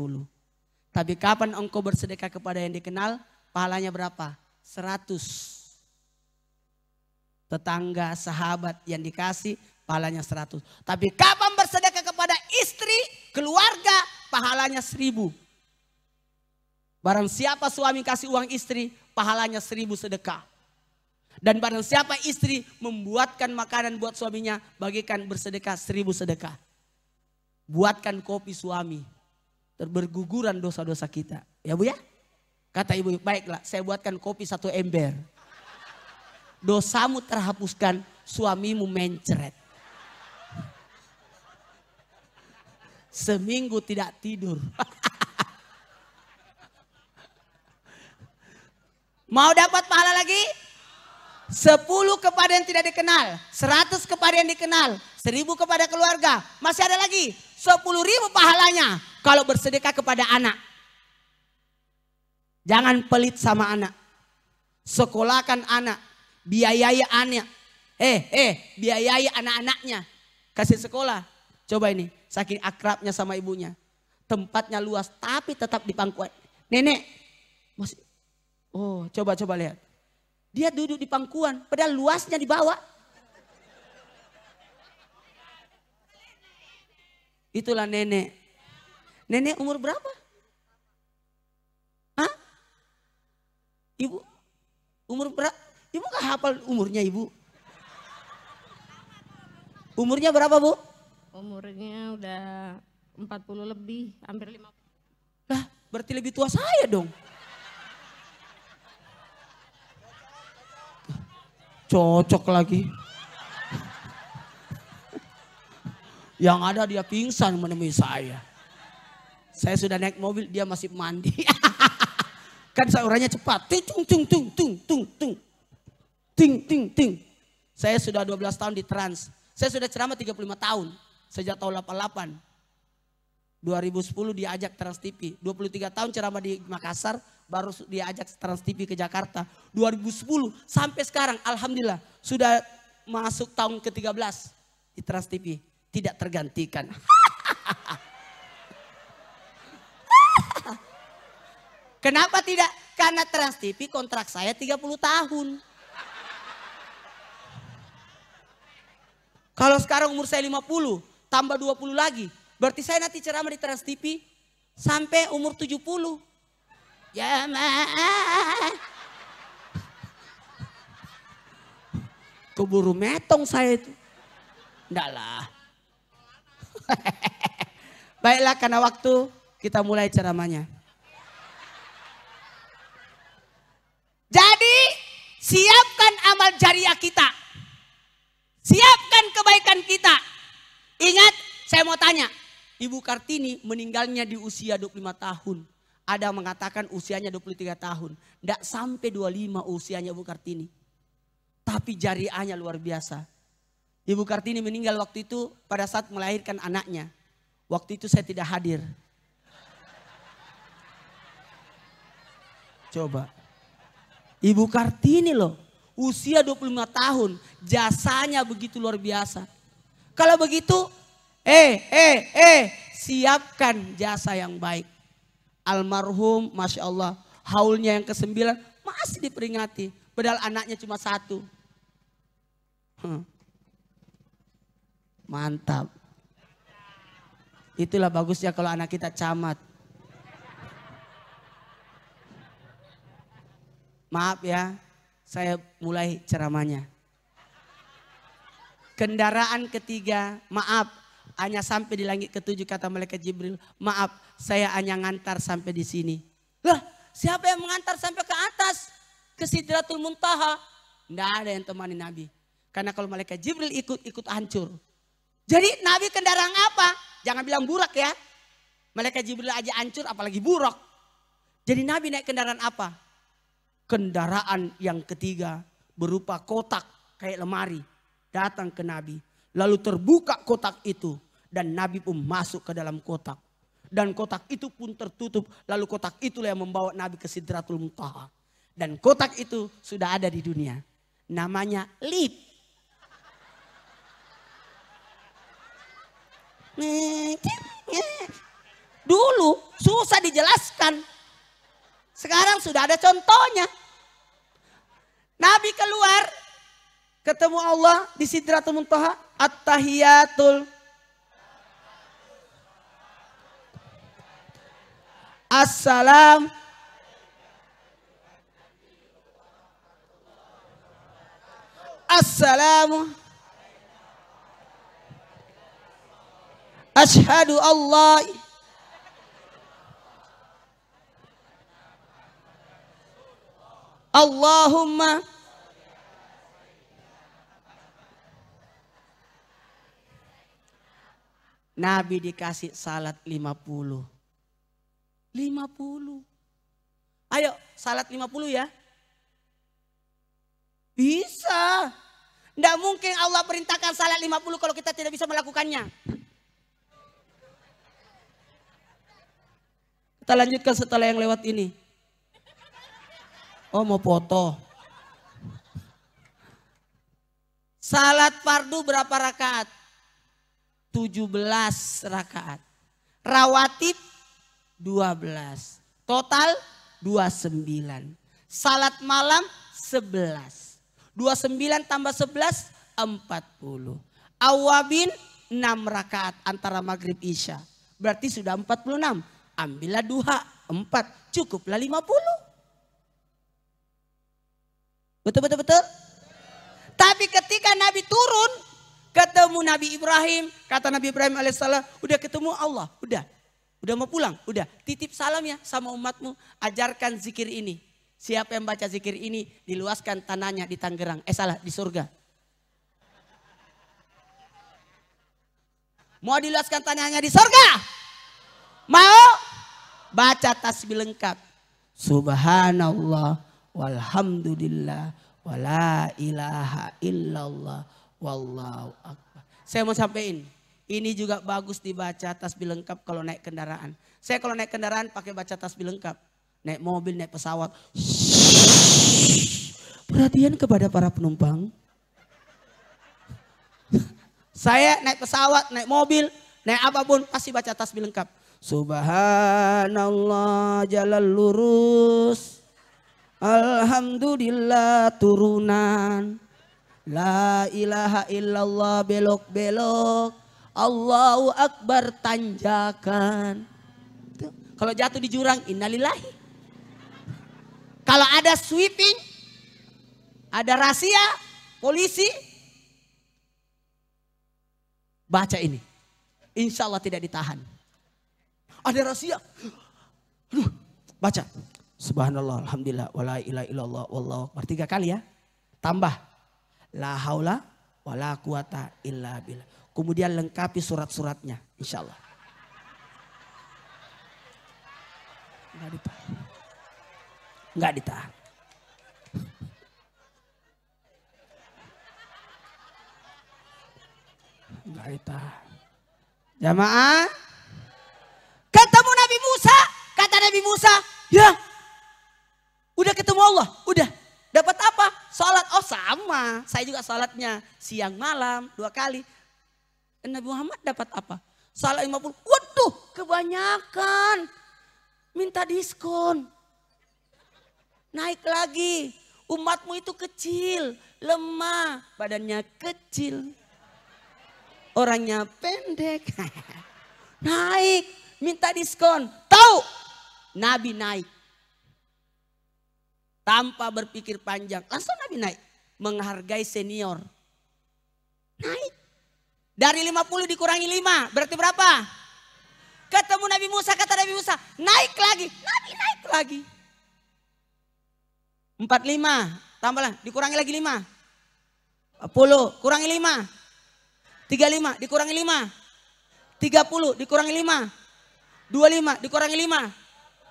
Tapi kapan engkau bersedekah kepada yang dikenal, pahalanya berapa? 100. Tetangga, sahabat yang dikasih pahalanya 100. Tapi kapan bersedekah kepada istri, keluarga, pahalanya 1000. Barang siapa suami kasih uang istri, pahalanya 1000 sedekah. Dan barang siapa istri membuatkan makanan buat suaminya, bagikan bersedekah 1000 sedekah. Buatkan kopi suami, berguguran dosa-dosa kita. Ya Bu ya? Kata ibu, baiklah saya buatkan kopi 1 ember. Dosamu terhapuskan, suamimu mencret. Seminggu tidak tidur. Mau dapat pahala lagi? 10 kepada yang tidak dikenal, 100 kepada yang dikenal, 1000 kepada keluarga. Masih ada lagi 10.000 pahalanya kalau bersedekah kepada anak. Jangan pelit sama anak. Sekolahkan anak, biayai anak. Biayai anak-anaknya. Kasih sekolah. Coba ini, saking akrabnya sama ibunya. Tempatnya luas tapi tetap di pangkuan. Nenek, masih, oh coba lihat. Dia duduk di pangkuan, padahal luasnya di bawah. Itulah nenek. Nenek umur berapa? Hah? Ibu umur berapa? Ibu gak hafal umurnya ibu? Umurnya berapa Bu? Umurnya udah 40 lebih, hampir 50. Lah berarti lebih tua saya dong. Cocok lagi. Yang ada dia pingsan menemui saya. Saya sudah naik mobil, dia masih mandi. Kan saurannya cepat. Ting. Saya sudah 12 tahun di Trans. Saya sudah ceramah 35 tahun. Sejak tahun 88. 2010 diajak Trans TV. 23 tahun ceramah di Makassar. Baru diajak Trans TV ke Jakarta. 2010 sampai sekarang alhamdulillah sudah masuk tahun ke-13. di Trans TV tidak tergantikan. Kenapa tidak? Karena Trans TV kontrak saya 30 tahun. Kalau sekarang umur saya 50, tambah 20 lagi. Berarti saya nanti ceramah di Trans TV sampai umur 70. Ya keburu metong saya itu. Enggak lah. Baiklah, karena waktu kita mulai ceramahnya. Jadi siapkan amal jariah kita. Siapkan kebaikan kita. Ingat, saya mau tanya. Ibu Kartini meninggalnya di usia 25 tahun. Ada yang mengatakan usianya 23 tahun. Tidak sampai 25 usianya Ibu Kartini. Tapi jariahnya luar biasa. Ibu Kartini meninggal waktu itu pada saat melahirkan anaknya. Waktu itu saya tidak hadir. Coba. Ibu Kartini loh. Usia 25 tahun. Jasanya begitu luar biasa. Kalau begitu, siapkan jasa yang baik. Almarhum, Masya Allah, haulnya yang ke-9 masih diperingati. Padahal anaknya cuma 1. Mantap. Itulah bagusnya kalau anak kita camat. Maaf ya, saya mulai ceramahnya. Kendaraan ketiga, maaf, hanya sampai di langit ke-7 kata malaikat Jibril. Maaf, saya hanya ngantar sampai di sini. Lah, siapa yang mengantar sampai ke atas? Ke Sidratul Muntaha. Tidak ada yang temani Nabi. Karena kalau malaikat Jibril ikut hancur. Jadi Nabi kendaraan apa? Jangan bilang burak ya. Malaikat Jibril aja hancur apalagi burak. Jadi Nabi naik kendaraan apa? Kendaraan yang ketiga berupa kotak kayak lemari. Datang ke Nabi. Lalu terbuka kotak itu. Dan Nabi pun masuk ke dalam kotak. Dan kotak itu pun tertutup. Lalu kotak itulah yang membawa Nabi ke Sidratul Muntaha. Dan kotak itu sudah ada di dunia. Namanya lip. Dulu susah dijelaskan. Sekarang sudah ada contohnya. Nabi keluar. Ketemu Allah di Sidratul Muntaha. At-tahiyatul. Assalam. Assalamu. Asyhadu Allah. Allahumma. Nabi dikasih salat 50. 50. Ayo salat 50 ya. Bisa. Tidak mungkin Allah perintahkan salat 50 kalau kita tidak bisa melakukannya. Kita lanjutkan setelah yang lewat ini. Oh mau foto. Salat fardu berapa rakaat? 17 rakaat. Rawatib 12. Total 29. Salat malam 11. 29 tambah 11 40. Awabin 6 rakaat antara maghrib isya. Berarti sudah 46. Ambillah duha 4. Cukuplah 50. Betul. Tapi ketika Nabi turun, ketemu Nabi Ibrahim, kata Nabi Ibrahim alaihissalam, udah ketemu Allah, udah mau pulang, udah titip salam ya sama umatmu, ajarkan zikir ini. Siapa yang baca zikir ini diluaskan tanahnya di Tangerang, di surga. Mau diluaskan tanahnya di surga? Mau? Baca tasbih lengkap. Subhanallah walhamdulillah wala ilaha illallah wallahu akbar. Saya mau sampaikan, ini juga bagus dibaca tasbih lengkap kalau naik kendaraan. Saya kalau naik kendaraan pakai baca tasbih lengkap. Naik mobil, naik pesawat. Perhatian kepada para penumpang. Saya naik pesawat, naik mobil, naik apapun pasti baca tasbih lengkap. Subhanallah jalan lurus. Alhamdulillah turunan. La ilaha illallah belok-belok. Allahu Akbar tanjakan. Kalau jatuh di jurang innalillahi. Kalau ada sweeping, ada rahasia, polisi, baca ini. Insya Allah tidak ditahan. Ada rahasia. Aduh, baca. Subhanallah, alhamdulillah, wala ilaha illallah, wallahu akbar. 3 kali ya. Tambah. La haula wala quwata illa billah. Kemudian lengkapi surat-suratnya. Insya Allah. Enggak ditahan. Enggak ditahan. Enggak ditahan. Jamaah. Ketemu Nabi Musa. Kata Nabi Musa. Ya. Udah ketemu Allah. Udah. Dapat apa? Salat. Oh sama. Saya juga salatnya siang malam 2 kali. Nabi Muhammad dapat apa? Salat 50. Waduh kebanyakan. Minta diskon. Naik lagi. Umatmu itu kecil. Lemah. Badannya kecil. Orangnya pendek. Naik. Minta diskon. Tahu. Nabi naik. Tanpa berpikir panjang. Langsung Nabi naik. Menghargai senior. Naik. Dari 50 dikurangi 5. Berarti berapa? Ketemu Nabi Musa. Kata Nabi Musa. Naik lagi. Nabi naik lagi. 45. Tambahlah. Dikurangi lagi 5. 10. Kurangi 5. 35. Dikurangi 5. 30. Dikurangi 5. 25. Dikurangi 5.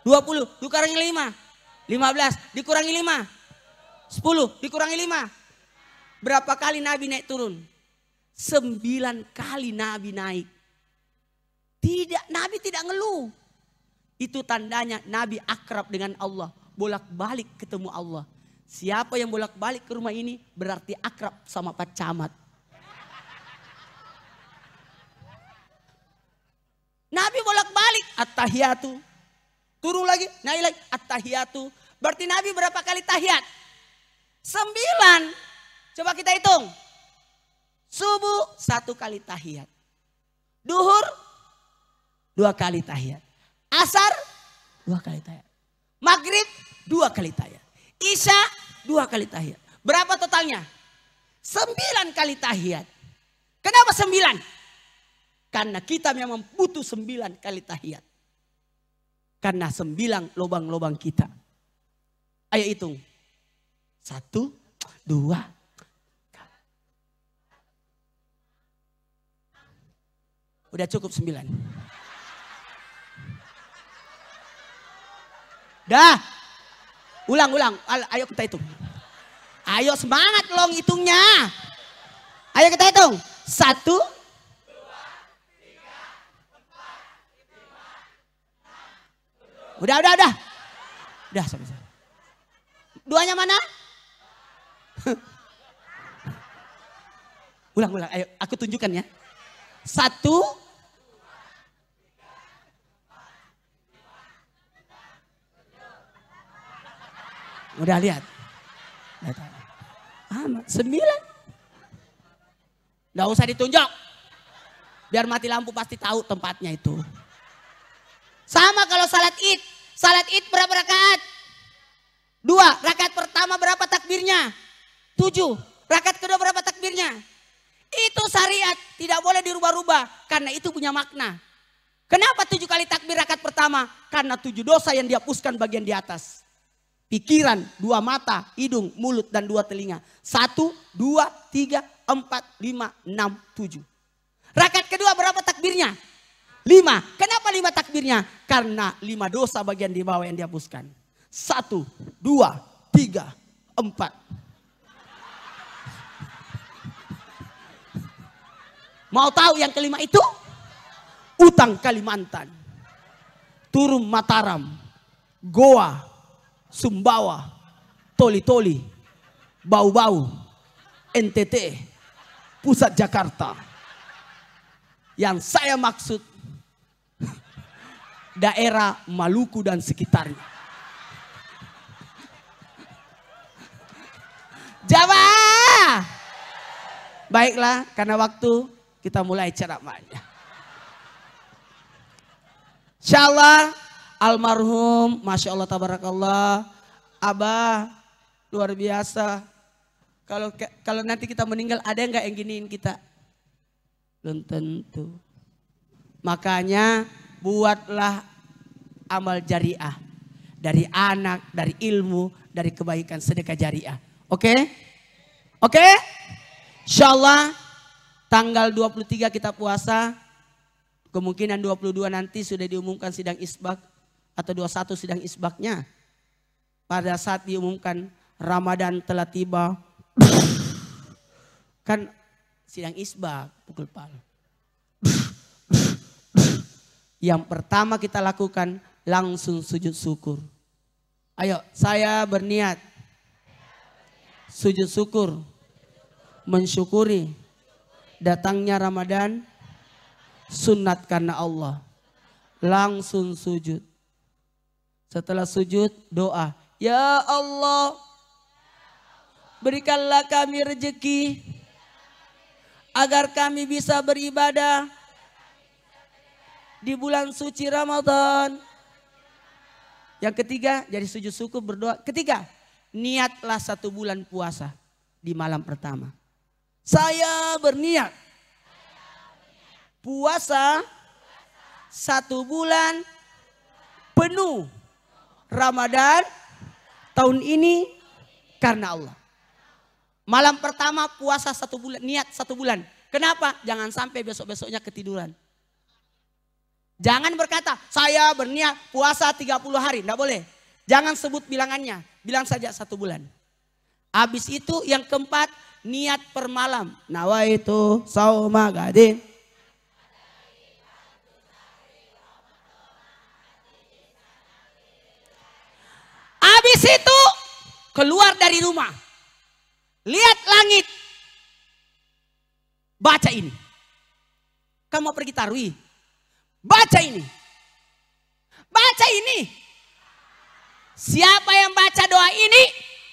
20. Dikurangi 5. 15 dikurangi 5. 10 dikurangi 5. Berapa kali Nabi naik turun? 9 kali Nabi naik. Nabi tidak ngeluh. Itu tandanya Nabi akrab dengan Allah. Bolak-balik ketemu Allah. Siapa yang bolak-balik ke rumah ini berarti akrab sama Pak Camat. Nabi bolak-balik at-tahiyatu. Turun lagi, naik lagi, at-tahiyatu. Berarti Nabi berapa kali tahiyat? 9. Coba kita hitung. Subuh 1 kali tahiyat. Duhur 2 kali tahiyat. Asar 2 kali tahiyat. Maghrib 2 kali tahiyat. Isya 2 kali tahiyat. Berapa totalnya? 9 kali tahiyat. Kenapa 9? Karena kita memang butuh 9 kali tahiyat. Karena 9 lubang-lubang kita. Ayo hitung. 1, 2. Udah cukup 9. Dah. Ulang. Ayo kita hitung. Ayo semangat long hitungnya. Ayo kita hitung. 1. Udah. Udah sampai. 2-nya mana? Ulang. Ayo aku tunjukkan ya. 1. Udah lihat. 9. Nggak usah ditunjuk. Biar mati lampu pasti tahu tempatnya itu. Sama kalau salat id. Salat id berapa rakaat? 2. Rakaat pertama berapa takbirnya? 7. Rakaat kedua berapa takbirnya? Itu syariat. Tidak boleh dirubah-rubah. Karena itu punya makna. Kenapa 7 kali takbir rakaat pertama? Karena 7 dosa yang dihapuskan bagian di atas. Pikiran, 2 mata, hidung, mulut, dan 2 telinga. 1, 2, 3, 4, 5, 6, 7. Rakaat kedua berapa takbirnya? 5. Kenapa 5 takbirnya? Karena 5 dosa bagian di bawah yang dihapuskan. 1, 2, 3, 4. Mau tahu yang kelima itu? Utang Kalimantan. Turun Mataram. Goa. Sumbawa. Toli-toli. Bau-bau. NTT. Pusat Jakarta. Yang saya maksud daerah Maluku dan sekitarnya. Jawa. Baiklah, karena waktu kita mulai ceramahnya. Insyaallah almarhum, Masya Allah tabarakallah, Abah luar biasa. Kalau nanti kita meninggal ada nggak yang giniin kita? Belum tentu. Makanya buatlah amal jariah. Dari anak, dari ilmu, dari kebaikan, sedekah jariah. Oke? Oke? Insyaallah tanggal 23 kita puasa. Kemungkinan 22 nanti sudah diumumkan sidang isbak. Atau 21 sidang isbaknya. Pada saat diumumkan Ramadan telah tiba. Kan sidang isbak pukul pal. Yang pertama kita lakukan langsung sujud syukur. Ayo saya berniat sujud syukur, mensyukuri datangnya Ramadan, sunat karena Allah. Langsung sujud. Setelah sujud doa, ya Allah berikanlah kami rezeki agar kami bisa beribadah di bulan suci Ramadan. Yang ketiga, jadi sujud syukur berdoa. Ketiga, niatlah 1 bulan puasa di malam pertama. Saya berniat puasa 1 bulan penuh Ramadan tahun ini karena Allah. Malam pertama puasa 1 bulan, niat 1 bulan. Kenapa? Jangan sampai besok-besoknya ketiduran. Jangan berkata, saya berniat puasa 30 hari. Tidak boleh. Jangan sebut bilangannya. Bilang saja 1 bulan. Habis itu yang keempat, niat per malam. Nawaitu sauma gadin. Habis itu keluar dari rumah. Lihat langit. Baca ini. Kamu mau pergi tarawih? Baca ini. Baca ini. Siapa yang baca doa ini,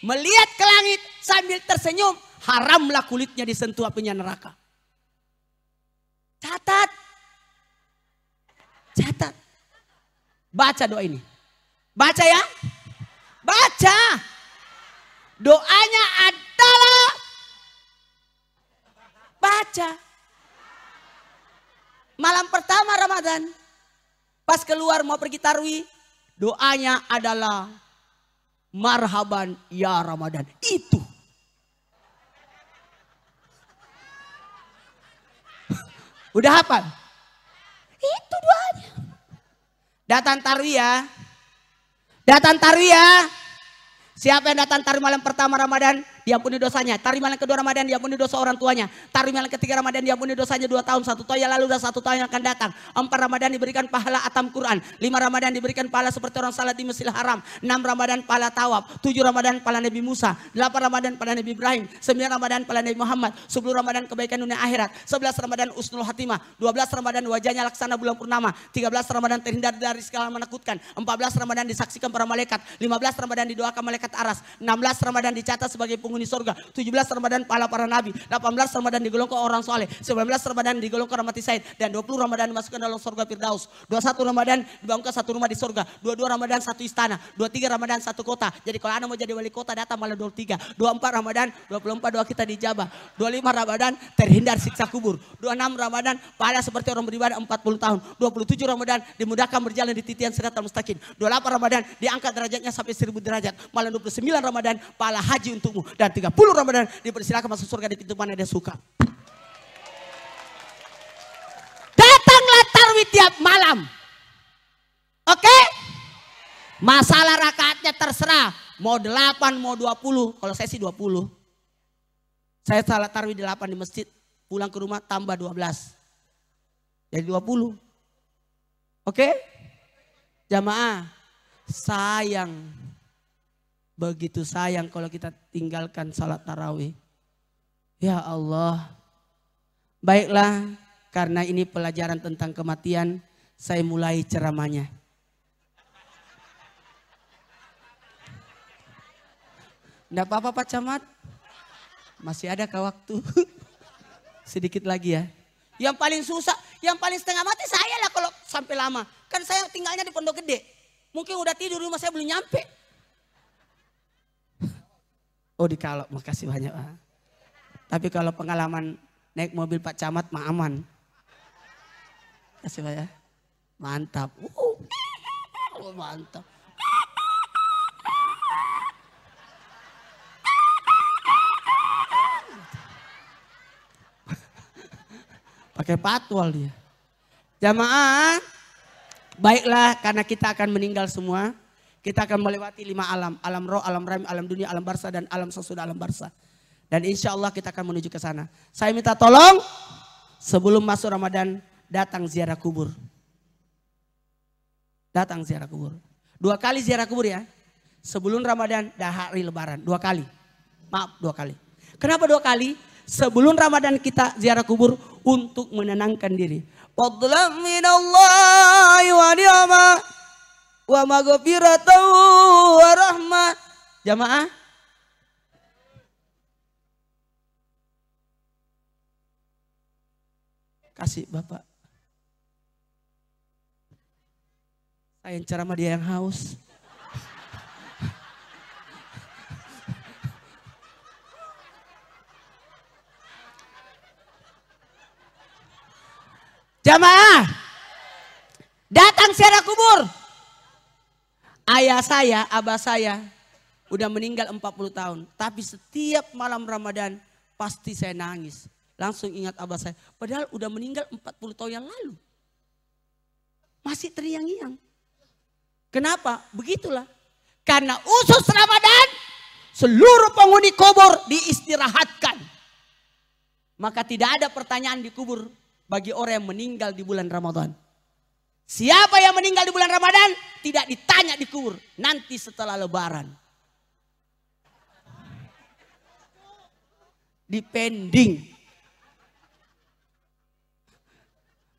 melihat ke langit sambil tersenyum, haramlah kulitnya disentuh apinya neraka. Catat. Catat. Baca doa ini. Baca ya. Baca. Doanya adalah baca. Malam pertama Ramadan, pas keluar mau pergi tarawih, doanya adalah marhaban ya Ramadan. Itu. Udah hafal? Itu doanya. Datang tarawih ya. Datang tarawih ya. Siapa yang datang tarawih malam pertama Ramadan, diampuni dosanya. Tarawih malam kedua Ramadan, diampuni dosa orang tuanya. Tarawih malam ketiga Ramadan, diampuni dosanya 2 tahun. 1 tahun yang lalu dan 1 tahun yang akan datang. 4 Ramadan diberikan pahala atam Quran. 5 Ramadan diberikan pahala seperti orang salat di Masjidil Haram. 6 Ramadan pahala tawaf. 7 Ramadan pahala Nabi Musa. 8 Ramadan pahala Nabi Ibrahim. 9 Ramadan pahala Nabi Muhammad. 10 Ramadan kebaikan dunia akhirat. 11 Ramadan usnul hatimah. 12 Ramadan wajahnya laksana bulan purnama. 13 Ramadan terhindar dari segala menakutkan. 14 Ramadan disaksikan para malaikat. 15 Ramadan didoakan malaikat aras. 16 Ramadan dicatat sebagai penghuni surga. 17 Ramadan pahala para nabi. 18 Ramadan digolongkan orang soleh. 19 Ramadan digolongkan rahmati said. Dan 20 Ramadan dimasukkan dalam surga Firdaus. 21 Ramadan dibangunkan 1 rumah di surga. 22 Ramadan 1 istana. 23 Ramadan 1 kota. Jadi kalau anda mau jadi wali kota datang malam 23. 24 Ramadan 24 doa kita dijabah. 25 Ramadan terhindar siksa kubur. 26 Ramadan pahala seperti orang beribadah 40 tahun. 27 Ramadan dimudahkan berjalan di titian siratal mustaqim. 28 Ramadan diangkat derajatnya sampai 1000 derajat. Malam 29 Ramadan pahala haji untukmu. Dan 30 Ramadan dipersilakan masuk surga di pintu mana dia suka. Datanglah tarawih tiap malam. Oke? Masalah rakaatnya terserah. Mau 8, mau 20. Kalau saya sih 20. Saya salat tarawih 8 di masjid. Pulang ke rumah tambah 12. Jadi 20. Oke? Jamaah. Sayang. Begitu sayang kalau kita tinggalkan salat tarawih. Ya Allah. Baiklah, karena ini pelajaran tentang kematian, saya mulai ceramahnya. Enggak apa-apa Pak Camat, masih ada waktu. Sedikit lagi ya. Yang paling susah, yang paling setengah mati saya lah kalau sampai lama. Kan saya tinggalnya di Pondok Gede. Mungkin udah tidur rumah saya belum nyampe. Oh di Kalok, makasih banyak Pak. Tapi kalau pengalaman naik mobil Pak Camat mah aman. Kasih Pak ya. Mantap. Mantap. Pakai patwal dia. Jamaah, baiklah karena kita akan meninggal semua. Kita akan melewati 5 alam. Alam roh, alam rahim, alam dunia, alam barza dan alam sesudah alam barza. Dan insya Allah kita akan menuju ke sana. Saya minta tolong sebelum masuk Ramadan datang ziarah kubur. Datang ziarah kubur. 2 kali ziarah kubur ya. Sebelum Ramadan dan hari Lebaran. 2 kali. Maaf 2 kali. Kenapa 2 kali? Sebelum Ramadan kita ziarah kubur untuk menenangkan diri. Fadlan minallahi wa ni'mah wa maghfiratan wa rahmah. Jamaah. Kasih Bapak. Saya yang ceramah dia yang haus. Jamaah, datang ziarah kubur. Ayah saya, abah saya udah meninggal 40 tahun. Tapi setiap malam Ramadan pasti saya nangis. Langsung ingat abah saya. Padahal udah meninggal 40 tahun yang lalu. Masih teriang-iang. Kenapa? Begitulah. Karena usus Ramadan seluruh penghuni kubur diistirahatkan. Maka tidak ada pertanyaan di kubur. Bagi orang yang meninggal di bulan Ramadan. Siapa yang meninggal di bulan Ramadan tidak ditanya di kubur. Nanti setelah Lebaran. Dipending.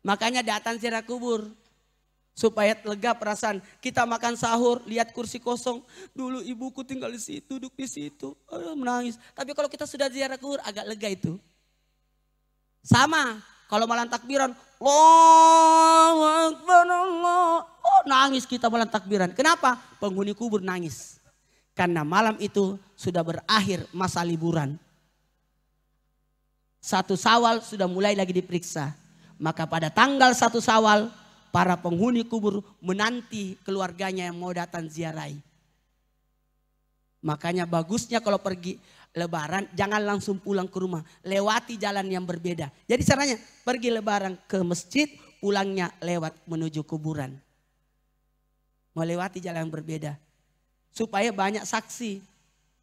Makanya datang ziarah kubur. Supaya lega perasaan. Kita makan sahur, lihat kursi kosong. Dulu ibuku tinggal di situ, duduk di situ. Menangis. Tapi kalau kita sudah ziarah kubur agak lega itu. Sama. Kalau malam takbiran, Allahu Akbar Allah. Oh nangis kita malam takbiran. Kenapa? Penghuni kubur nangis. Karena malam itu sudah berakhir masa liburan. 1 Syawal sudah mulai lagi diperiksa. Maka pada tanggal 1 Syawal, para penghuni kubur menanti keluarganya yang mau datang ziarahi. Makanya bagusnya kalau pergi Lebaran jangan langsung pulang ke rumah. Lewati jalan yang berbeda. Jadi caranya pergi Lebaran ke masjid, pulangnya lewat menuju kuburan. Melewati jalan yang berbeda. Supaya banyak saksi.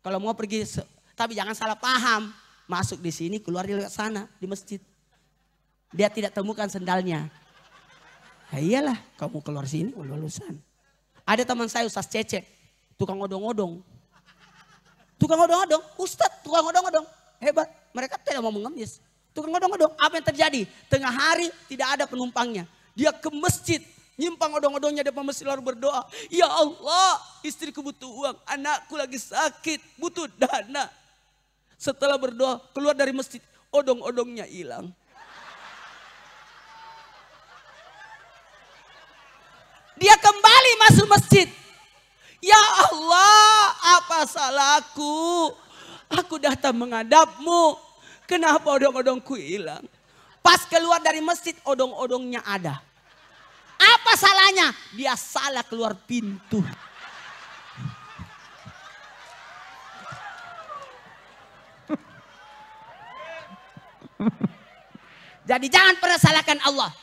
Kalau mau pergi, tapi jangan salah paham. Masuk di sini, keluar lewat sana di masjid. Dia tidak temukan sendalnya. Ya iyalah, kamu keluar sini, lulusan. Ada teman saya Ustaz Cecep, tukang odong-odong. Tukang odong-odong, Ustadz tukang odong-odong. Hebat, mereka tidak mau mengemis. Tukang odong-odong, apa yang terjadi? Tengah hari tidak ada penumpangnya. Dia ke masjid, nyimpang odong-odongnya depan masjid lalu berdoa. Ya Allah, istriku butuh uang, anakku lagi sakit, butuh dana. Setelah berdoa, keluar dari masjid, odong-odongnya hilang. Dia kembali masuk masjid. Ya Allah, apa salahku? Aku datang menghadapmu. Kenapa odong-odongku hilang? Pas keluar dari masjid, odong-odongnya ada. Apa salahnya? Dia salah keluar pintu. Jadi jangan pernah salahkan Allah.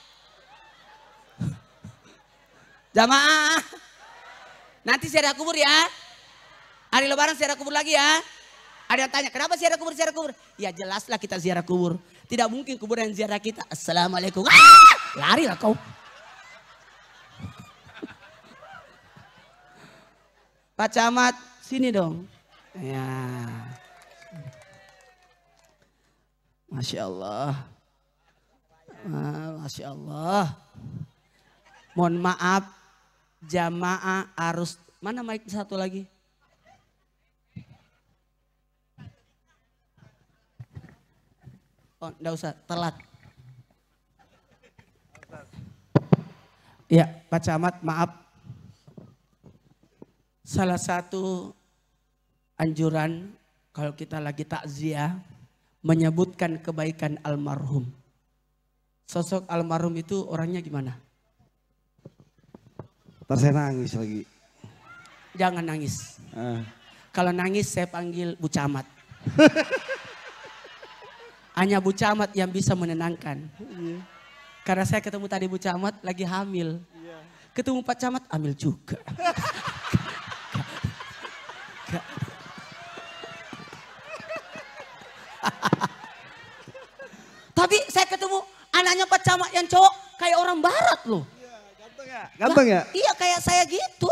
Jamaah. Nanti ziarah kubur ya. Hari Lebaran ziarah kubur lagi ya. Ada yang tanya, kenapa ziarah kubur, ziarah kubur? Ya jelaslah kita ziarah kubur. Tidak mungkin kubur yang ziarah kita. Assalamualaikum. Lari lah kau. Pak Camat, sini dong. Ya. Masya Allah. Masya Allah. Mohon maaf, jamaah harus, mana mic satu lagi? Oh, enggak usah, telat. Ya, Pak Camat, maaf. Salah satu anjuran kalau kita lagi takziah menyebutkan kebaikan almarhum. Sosok almarhum itu orangnya gimana? Ntar saya nangis lagi. Jangan nangis. Kalau nangis saya panggil Bu Camat. Hanya Bu Camat yang bisa menenangkan. Karena saya ketemu tadi Bu Camat lagi hamil. Ketemu Pak Camat hamil juga. Tapi saya ketemu anaknya Pak Camat yang cowok kayak orang barat loh. Ganteng ya? Iya kayak saya gitu.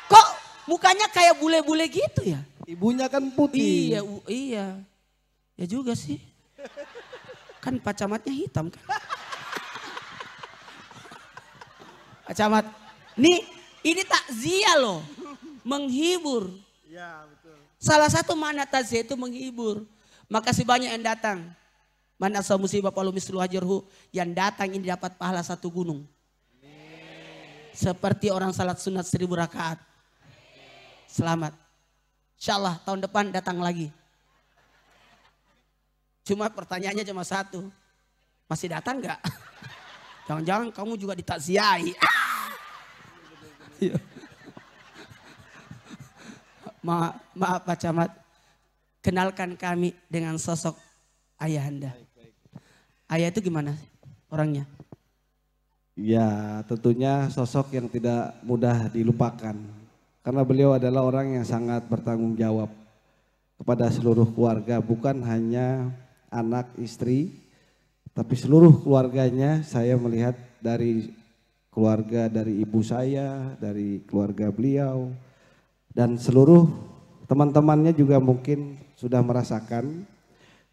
Kok mukanya kayak bule-bule gitu ya? Ibunya kan putih. Iya, iya. Ya juga sih. Kan Pak Camatnya hitam kan. Pak Camat, ini takziah loh. Menghibur. Iya betul. Salah satu makna takziah itu menghibur. Makasih banyak yang datang. Man asa musibah falu mislu hajarhu. Yang datang ini dapat pahala 1 gunung. Seperti orang salat sunat 1000 rakaat. Selamat. Insyaallah tahun depan datang lagi. Cuma pertanyaannya cuma satu. Masih datang nggak? Jangan-jangan kamu juga ditakziahi. Maaf Pak Camat. Kenalkan kami dengan sosok Ayahanda. Ayah itu gimana orangnya? Ya tentunya sosok yang tidak mudah dilupakan. Karena beliau adalah orang yang sangat bertanggung jawab kepada seluruh keluarga. Bukan hanya anak, istri, tapi seluruh keluarganya. Saya melihat dari keluarga dari ibu saya, dari keluarga beliau. Dan seluruh teman-temannya juga mungkin sudah merasakan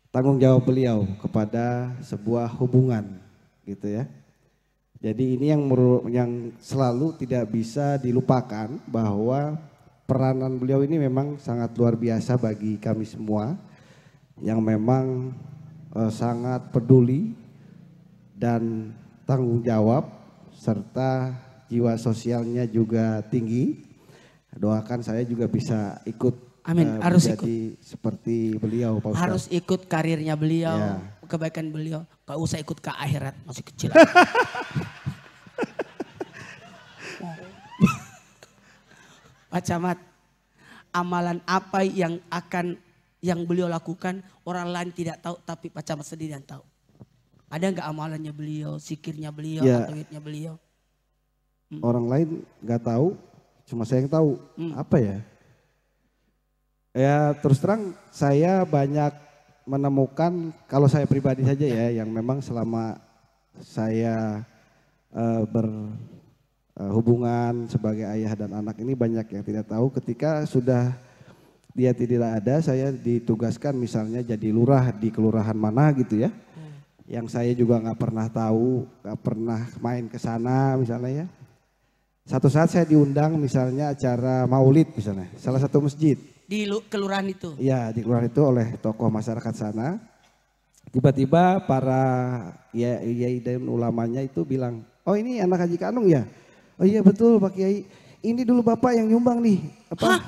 tanggung jawab beliau kepada sebuah hubungan gitu ya. Jadi ini yang selalu tidak bisa dilupakan bahwa peranan beliau ini memang sangat luar biasa bagi kami semua yang memang sangat peduli dan tanggung jawab serta jiwa sosialnya juga tinggi. Doakan saya juga bisa ikut. Amin, harus jadi seperti beliau Pak Ustadz. Harus ikut karirnya beliau, ya. Kebaikan beliau. Gak usah ikut ke akhirat, masih kecil. Pak Camat, amalan apa yang beliau lakukan orang lain tidak tahu tapi Pak Camat sendiri yang tahu. Ada nggak amalannya beliau, zikirnya beliau, ya. tauhidnya beliau? Orang lain nggak tahu, cuma saya yang tahu. Apa ya? Ya terus terang saya banyak menemukan, kalau saya pribadi saja ya, yang memang selama saya berhubungan sebagai ayah dan anak ini banyak yang tidak tahu. Ketika sudah dia tidak ada, saya ditugaskan misalnya jadi lurah di kelurahan mana gitu ya. Yang saya juga nggak pernah tahu, nggak pernah main ke sana misalnya ya. Satu saat saya diundang misalnya acara maulid misalnya, salah satu masjid. Di kelurahan itu? Iya di kelurahan itu oleh tokoh masyarakat sana. Tiba-tiba para yai dan ulamanya itu bilang, oh ini anak Haji Kanung ya? Oh iya betul Pak Kiai, ini dulu Bapak yang nyumbang nih,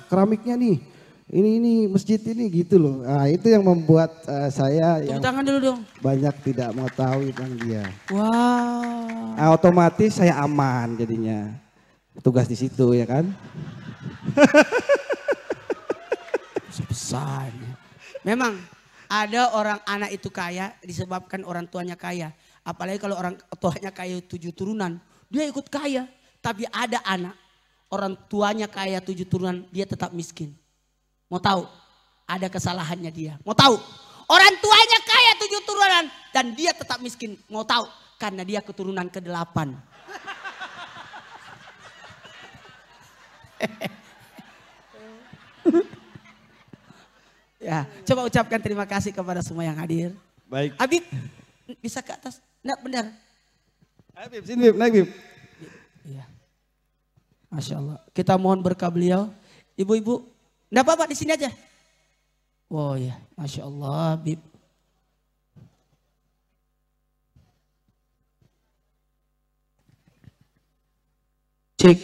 keramiknya nih. Ini masjid ini gitu loh. Nah itu yang membuat saya Tepuk yang tangan dulu dong. banyak tidak mengetahui tentang dia. Wow. Nah, otomatis saya aman jadinya. Tugas di situ ya kan. Besarnya. Memang ada orang anak itu kaya disebabkan orang tuanya kaya. Apalagi kalau orang tuanya kaya 7 turunan, dia ikut kaya. Tapi ada anak, orang tuanya kaya 7 turunan, dia tetap miskin. Mau tahu? Ada kesalahannya dia. Mau tahu? Orang tuanya kaya 7 turunan dan dia tetap miskin. Mau tahu? Karena dia keturunan ke-8. Ya, coba ucapkan terima kasih kepada semua yang hadir. Baik. Habib bisa ke atas? Enggak benar. Ayo Bib, sini Bib, naik Bib. Iya. Masya Allah. Kita mohon berkah beliau. Ibu-ibu, enggak apa-apa di sini aja. Oh ya, Masya Allah Bib. Cek.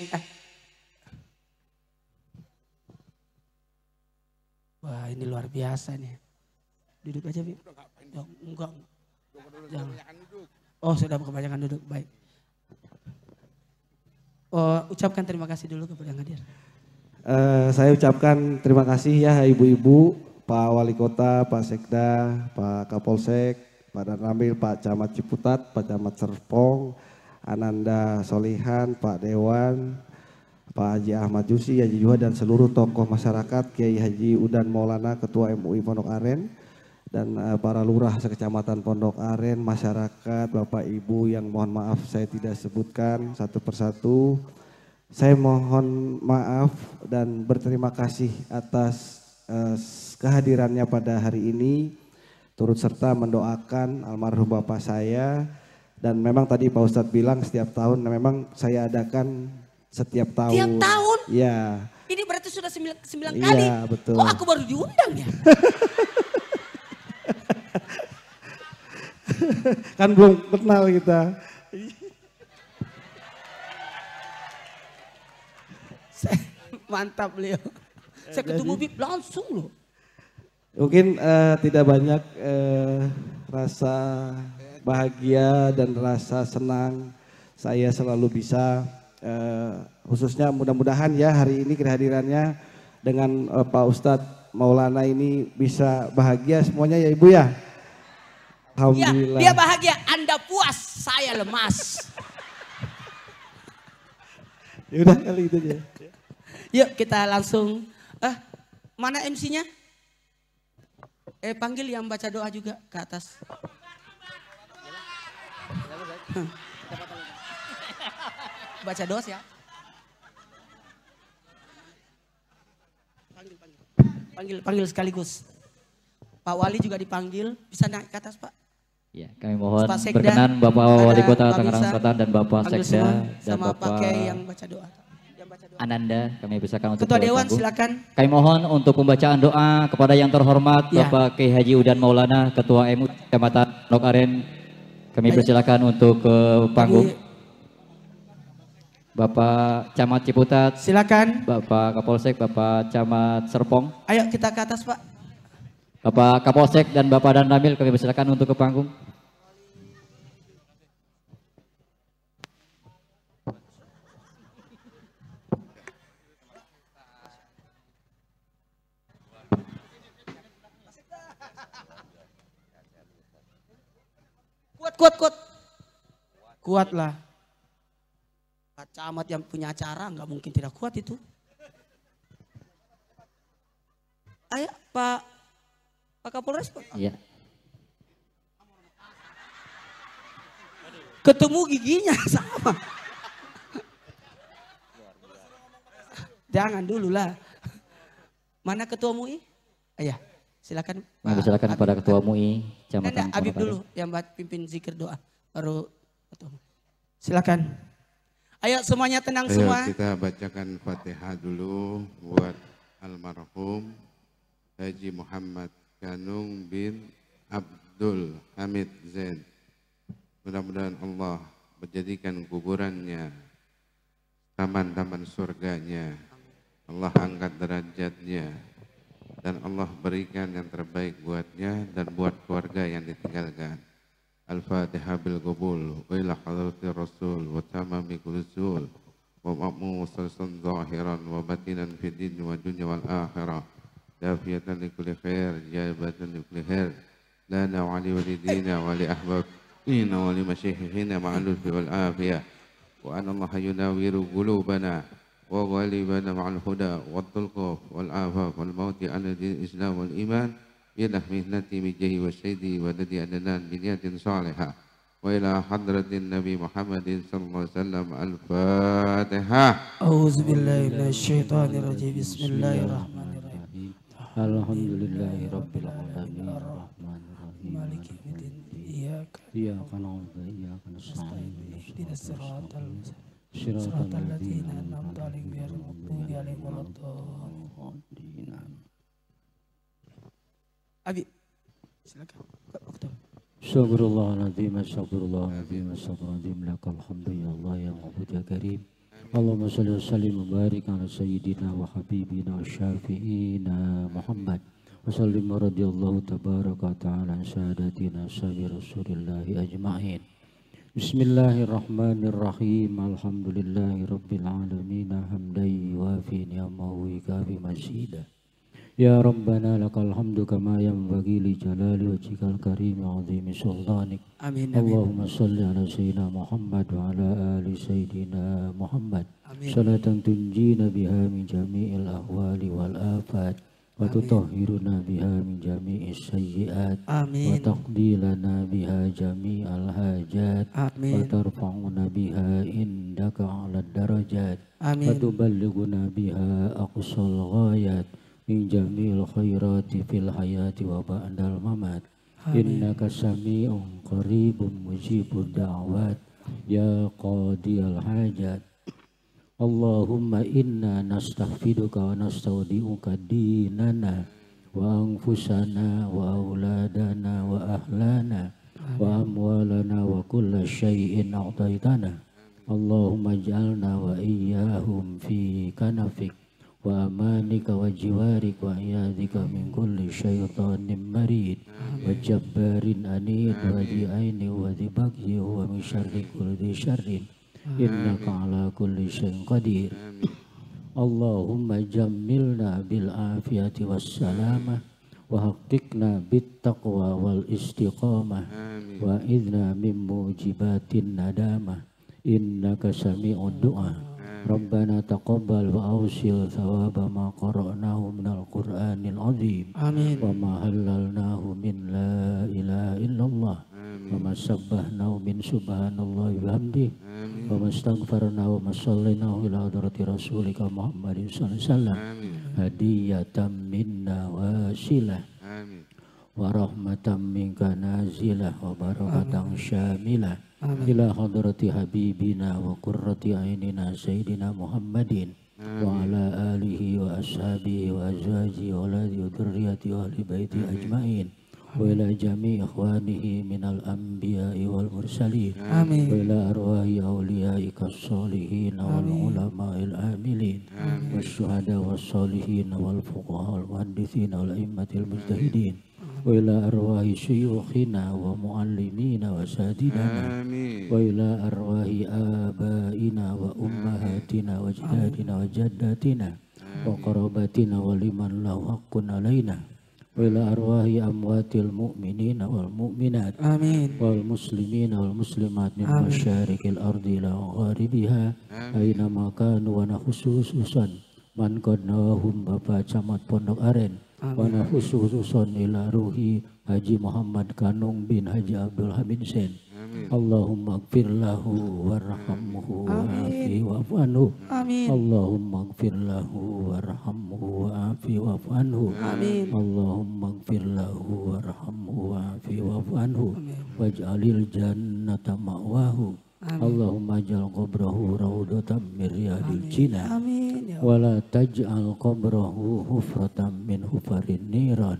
Wah ini luar biasa nih. Duduk aja Bib. Enggak. Jangan. Oh sudah kebanyakan duduk, baik. Oh, ucapkan terima kasih dulu kepada yang hadir. Saya ucapkan terima kasih ya ibu-ibu, Pak Wali Kota, Pak Sekda, Pak Kapolsek, Pak Danramil, Pak Camat Ciputat, Pak Camat Serpong, Ananda Solihan, Pak Dewan, Pak Haji Ahmad Jusi, Haji Juha dan seluruh tokoh masyarakat, Kiai Haji Udan Maulana, Ketua MUI Pondok Aren, dan para lurah sekecamatan Pondok Aren, masyarakat, Bapak Ibu yang mohon maaf saya tidak sebutkan satu persatu. Saya mohon maaf dan berterima kasih atas kehadirannya pada hari ini, turut serta mendoakan almarhum Bapak saya. Dan memang tadi Pak Ustadz bilang setiap tahun, memang saya adakan setiap tahun. Tiap tahun? Iya. Ini berarti sudah 9 kali. Iya betul. Kok aku baru diundang ya? Kan belum kenal kita. Mantap beliau. Saya ketemu Bib langsung loh. Mungkin tidak banyak rasa bahagia dan rasa senang saya selalu bisa khususnya mudah-mudahan ya hari ini kehadirannya dengan Pak Ustadz Maulana ini bisa bahagia semuanya ya Ibu ya. Alhamdulillah. Ya, dia bahagia, Anda puas, saya lemas. Ya udah kali itu aja. Yuk kita langsung, mana MC-nya? Panggil yang baca doa juga ke atas. Baca doa ya. Panggil sekaligus. Pak Wali juga dipanggil, bisa naik ke atas Pak. Ya, kami mohon Pak Sekda, berkenan Bapak Wali Kota Pak Tangerang Bisa, Selatan dan Bapak panggil Sekda semua, dan sama Bapak pakai yang baca doa. Ananda, kami persilakan untuk Ketua Dewan panggung. silakan. Kami mohon untuk pembacaan doa kepada yang terhormat Ya. Bapak Kiai Haji Udan Maulana, Ketua MUI Kecamatan Pondok Aren. Kami persilakan untuk ke panggung. Bapak Camat Ciputat, Silakan. Bapak Kapolsek, Bapak Camat Serpong, Ayo kita ke atas Pak. Bapak Kapolsek dan Bapak Danramil, kami persilakan untuk ke panggung. Kuat. Kuatlah. Pak Camat yang punya acara nggak mungkin tidak kuat itu. Ayo Pak Kapolres Pak. Iya. Ketemu giginya sama. Jangan dulu lah. Mana Ketua MUI? Ayah, silakan. Kami persilakan kepada Ketua MUI Kecamatan Nanda, Habib Pondok dulu yang pimpin zikir doa. Baru Ketua MUI. Silakan. Ayo semuanya tenang Ayo semua. kita bacakan Fatihah dulu buat almarhum Haji Muhammad Kanung bin Abdul Hamid Zain. Mudah-mudahan Allah menjadikan kuburannya taman-taman surganya. Allah angkat derajatnya. Dan Allah berikan yang terbaik buatnya dan buat keluarga yang ditinggalkan. Al-Fatihah bil qabul wa ila hadratir Rasul wa tamami kulisul wa ma'mu salsan zahiran wa batinan fid din wa dunya wal akhirah. Dafiyatan li kulli khair, jabatan li kulli khair. Lana wa li walidina wa li ahbabina wa li masyayikhina ma'al lufi wal afiyah. Wa anna Allah yunawiru qulubana wa ghalibana ma'al huda wa tulqaf wal afaf wal mauti ala din islam wal iman. Ilah mihnati mijahi wa syedi wa dadi adanan biniatin salihah. Wa ila hadratin Nabi Muhammadin sallallahu alaihi wasallam. Al-Fatihah. Auzubillahi minasyaitonirrajim. Bismillahirrahmanirrahim. Alhamdulillahi Rabbil Alamin. الرحيم مالك يوم الدين إياك إياك نعبد وإياك نستعين اهدنا الصراط صراط الذين أنعمت عليهم غير المغضوب عليهم ولا الضالين. الضالين. Abi, silakan. Waktu. Astagfirullahaladzim, astagfirullahaladzim, astagfirullahaladzim, lakal hamdu ya Allah ya Ma'bud ya Karim. Allahumma salli wa sallim wa barik ala sayyidina wa habibina wa syafi'ina Muhammad. Wa sallim wa radiyallahu tabaraka wa ta'ala an sadatina sabi rasulillahi ajma'in. Bismillahirrahmanirrahim. Alhamdulillahi rabbil alamin. Hamdai wa fi ni'amahu wa kafi masjidah. Ya Rabbana lakal hamdu kama yanbaghi li jalali wajhikal karim wa azimi sultanik. Amin. Allahumma salli ala sayyidina Muhammad wa ala ali sayyidina Muhammad. Amin. Salatan tunjina biha min jami'il ahwali wal afat wa tutahhiruna biha min jami'is sayyi'at wa Amin. taqdilana biha jami'al hajat wa Amin. tarfa'una biha indaka 'ala darajat wa Amin. tuballighuna biha aqsal ghayat min jamil khairati fil hayati wa ba'dal mamat. Innaka sami'un qaribun mujibud da'wat ya qadiyal hajat. Allahumma inna nastaghfiruka wa nastaudi'uka dinana wa anfusana wa auladana wa ahlana wa amwalana wa kulla syai'in a'taitana. Allahumma ij'alna wa iyyahum fi kanafik wa amanika wa jiwarik wa iyadika min kulli syaitanin marid wa jabbarin anid wa di aini wa di bagyi wa min syarri kulli syarrin innaka ala kulli syai'in qadir. Allahumma jammilna bil afiyati was salamah wa haqiqna bit taqwa wal istiqamah wa idna min mujibatin nadamah innaka sami'ud du'a. Rabbana taqabbal wa awsil thawaba ma qara'nahu minal qur'anil azim. Amin. Wa ma halalnahu min la ilaha illallah wa ma sabbahnahu min subhanallahi wa hamdih wa ma astaghfarnahu wa ma sallaynahu ila hadrati rasulika Muhammadin sallallahu alaihi wasallam hadiyatan minna wasilah wa rahmatan minka nazilah wa barakatan syamilah ila hadrati habibina wa qurrati ainina sayyidina Muhammadin wa ala alihi wa ashabihi wa azwajihi wa aladi wa dhurriyyati wa ahli baiti ajma'in wa ila jami' ikhwanihi minal anbiya'i wal mursalin wa ila arwahi awliya'i kas-solihin wal ulama'il amilin wasyuhada was-solihin wal fuqaha wal muhaddithin wal a'immatil mujtahidin wa ila arwahi syuyukhina wa muallimina wa sadidana wa ila arwahi abaina wa ummahatina wa ajdadina wa jaddatina wa qarabatina wa liman lahu haqqun alaina wa ila arwahi amwatil mu'minina wal mu'minat wal muslimina wal muslimat min masyarikil ardi ila gharibiha aina makanu wa nakhususan man qadnahum Bapak Camat Pondok Aren wa nakhususan ila ruhi Haji Muhammad Kanung bin Haji Abdul Hamid Sen. Allahumma gfir lahu warhamhu wa'afi wa'fu anhu. Allahumma gfir lahu warhamhu wa'afi wa'fu anhu. Allahumma gfir lahu warhamhu wa'afi wa'fu anhu. Waj'alil jannata ma'wahu. Allahumma ja'al qabrahu rawdatan min riyadil jinnah wa la taj'al qabrahu hufratan min hufarin niran.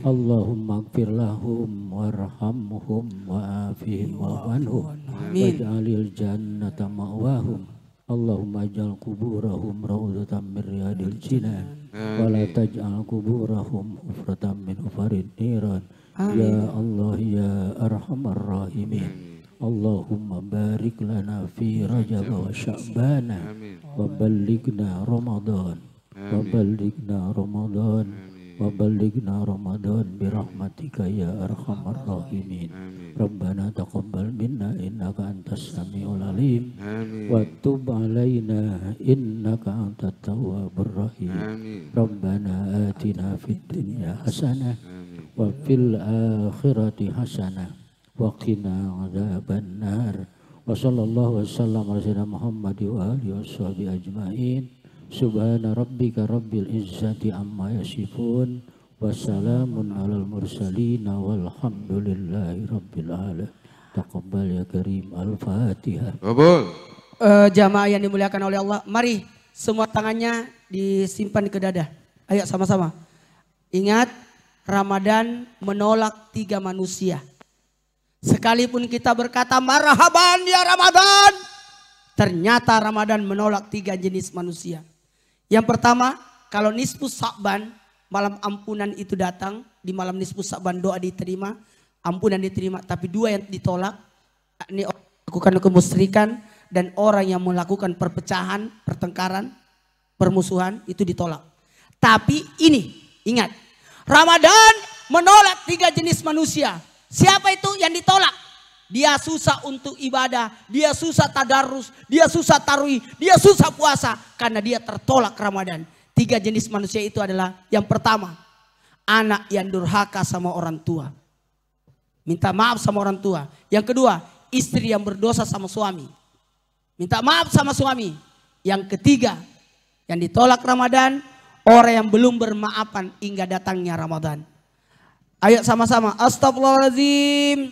Allahumma ighfir lahum warhamhum wa'afihim wa'anhum waj'alil jannata ma'wahum. Allahumma ja'al kuburahum rawdatan min riyadil jinnah wa la taj'al kuburahum hufratan min hufarin niran. Ya Allah ya arhamar rahimin. Allahumma barik lana fi Rajab wa Sya'bana wa ballighna Ramadan wa ballighna Ramadan wa ballighna Ramadan bi rahmatika ya arhamar rahimin. Rabbana taqabbal minna innaka antas samiul alim wa tub alaina innaka antat tawwabur rahim. Rabbana atina fid dunya hasanah wa fil akhirati hasanah wa qina adzaban nar. Wa sallallahu wasallam ala sayyidina Muhammad wa alihi washabihi ajmain. Subhana rabbika rabbil izzati amma yasifun Wassalamun alal mursalin walhamdulillahi rabbil alamin. Taqabbal ya karim. Al-Fatihah. Kabul. Jamaah yang dimuliakan oleh Allah, mari semua tangannya disimpan ke dada. Ayo sama-sama. Ingat, Ramadan menolak 3 manusia. Sekalipun kita berkata marhaban ya Ramadan, ternyata Ramadan menolak 3 jenis manusia. Yang pertama, kalau nisfu Sa'ban, malam ampunan itu datang, di malam nisfu Sa'ban doa diterima, ampunan diterima, tapi 2 yang ditolak, ini orang yang melakukan kemusyrikan dan orang yang melakukan perpecahan, pertengkaran, permusuhan, itu ditolak. Tapi ini, ingat, Ramadan menolak 3 jenis manusia. Siapa itu yang ditolak? Dia susah untuk ibadah, dia susah tadarus, dia susah tarawih, dia susah puasa karena dia tertolak Ramadan. 3 jenis manusia itu adalah yang pertama, anak yang durhaka sama orang tua. Minta maaf sama orang tua. Yang kedua, istri yang berdosa sama suami. Minta maaf sama suami. Yang ketiga, yang ditolak Ramadan, orang yang belum bermaafan hingga datangnya Ramadan. Ayo sama-sama. Astagfirullahaladzim.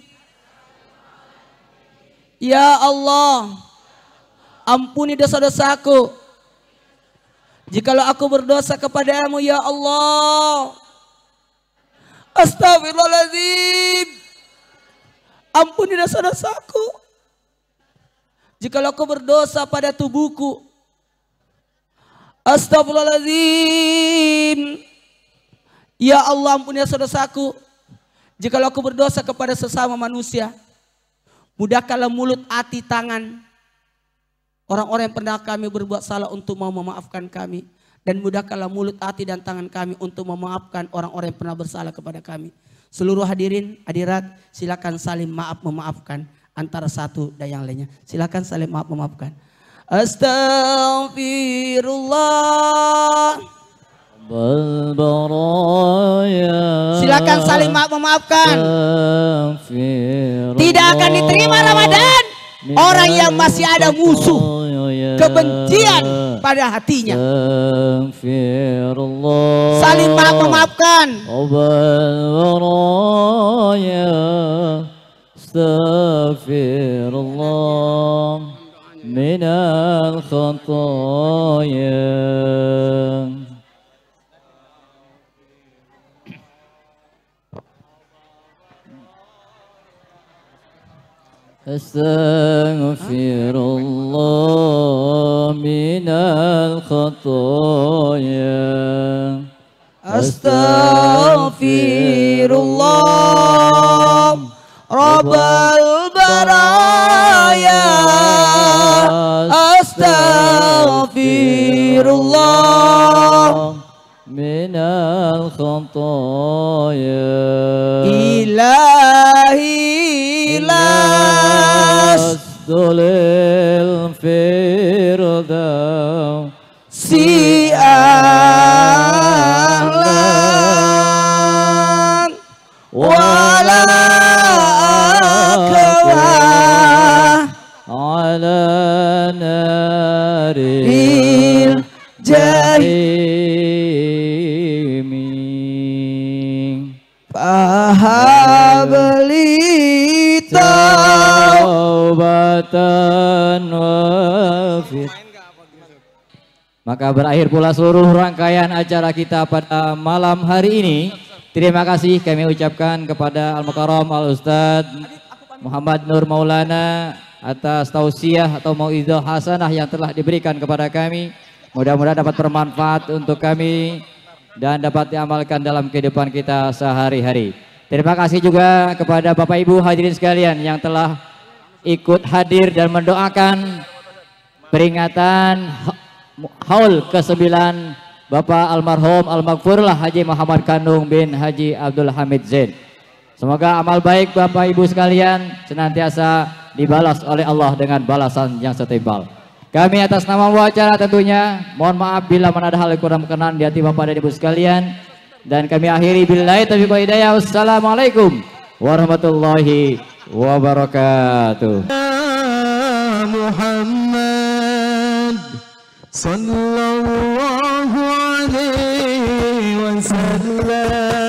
Ya Allah, ampuni dosa-dosaku. Jikalau aku berdosa kepadamu ya Allah. Astagfirullahaladzim. Ampuni dosa-dosaku. Jikalau aku berdosa pada tubuhku. Astagfirullahaladzim. Ya Allah, ampuni dosa-dosaku. Jikalau aku berdosa kepada sesama manusia. Mudahkanlah mulut, hati, tangan orang-orang yang pernah kami berbuat salah untuk mau memaafkan kami. Dan mudahkanlah mulut, hati, dan tangan kami untuk memaafkan orang-orang yang pernah bersalah kepada kami. Seluruh hadirin, hadirat, silakan saling maaf memaafkan antara satu dan yang lainnya. Silakan saling maaf memaafkan. Astaghfirullah. Silakan saling maaf memaafkan. Tidak akan diterima Ramadan orang yang masih ada musuh, kebencian pada hatinya. Saling maaf memaafkan. Astaghfirullah minal khataya. Astaghfirullah minal khataya. Astaghfirullah Rabbal baraya. Astaghfirullah minal khataya. Ilahi Dolil firdaus si ahlan wala akwa ala naril jahim fahabli taubatan wafid. Maka berakhir pula seluruh rangkaian acara kita pada malam hari ini. Terima kasih kami ucapkan kepada Al-Mukarram Al-Ustadz Muhammad Nur Maulana atas tausiah atau mau'izah hasanah yang telah diberikan kepada kami. Mudah-mudahan dapat bermanfaat untuk kami dan dapat diamalkan dalam kehidupan kita sehari-hari. Terima kasih juga kepada Bapak Ibu hadirin sekalian yang telah ikut hadir dan mendoakan peringatan haul ke-9 Bapak almarhum almaghfurlah Haji Muhammad Kanung bin Haji Abdul Hamid Zain. Semoga amal baik Bapak Ibu sekalian senantiasa dibalas oleh Allah dengan balasan yang setimpal. Kami atas nama wawancara tentunya mohon maaf bila mana ada hal yang kurang berkenan di hati Bapak dan Ibu sekalian. Dan kami akhiri billahi taufiq wal hidayah. Wassalamualaikum warahmatullahi wabarakatuh. Muhammad sallallahu alaihi wasallam.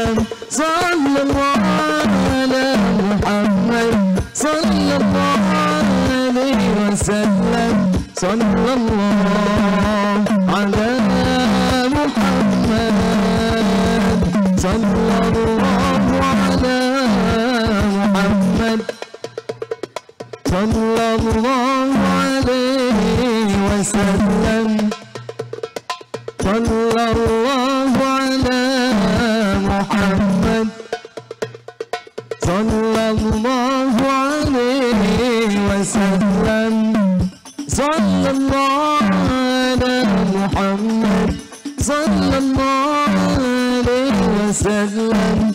sallallahu ala Muhammad, sallallahu ala Muhammad, sallallahu alaihi wasallam, sallallahu ala Muhammad, sallallahu alaihi wasallam, sallallahu ala Muhammad, sallallahu alaihi wasallam.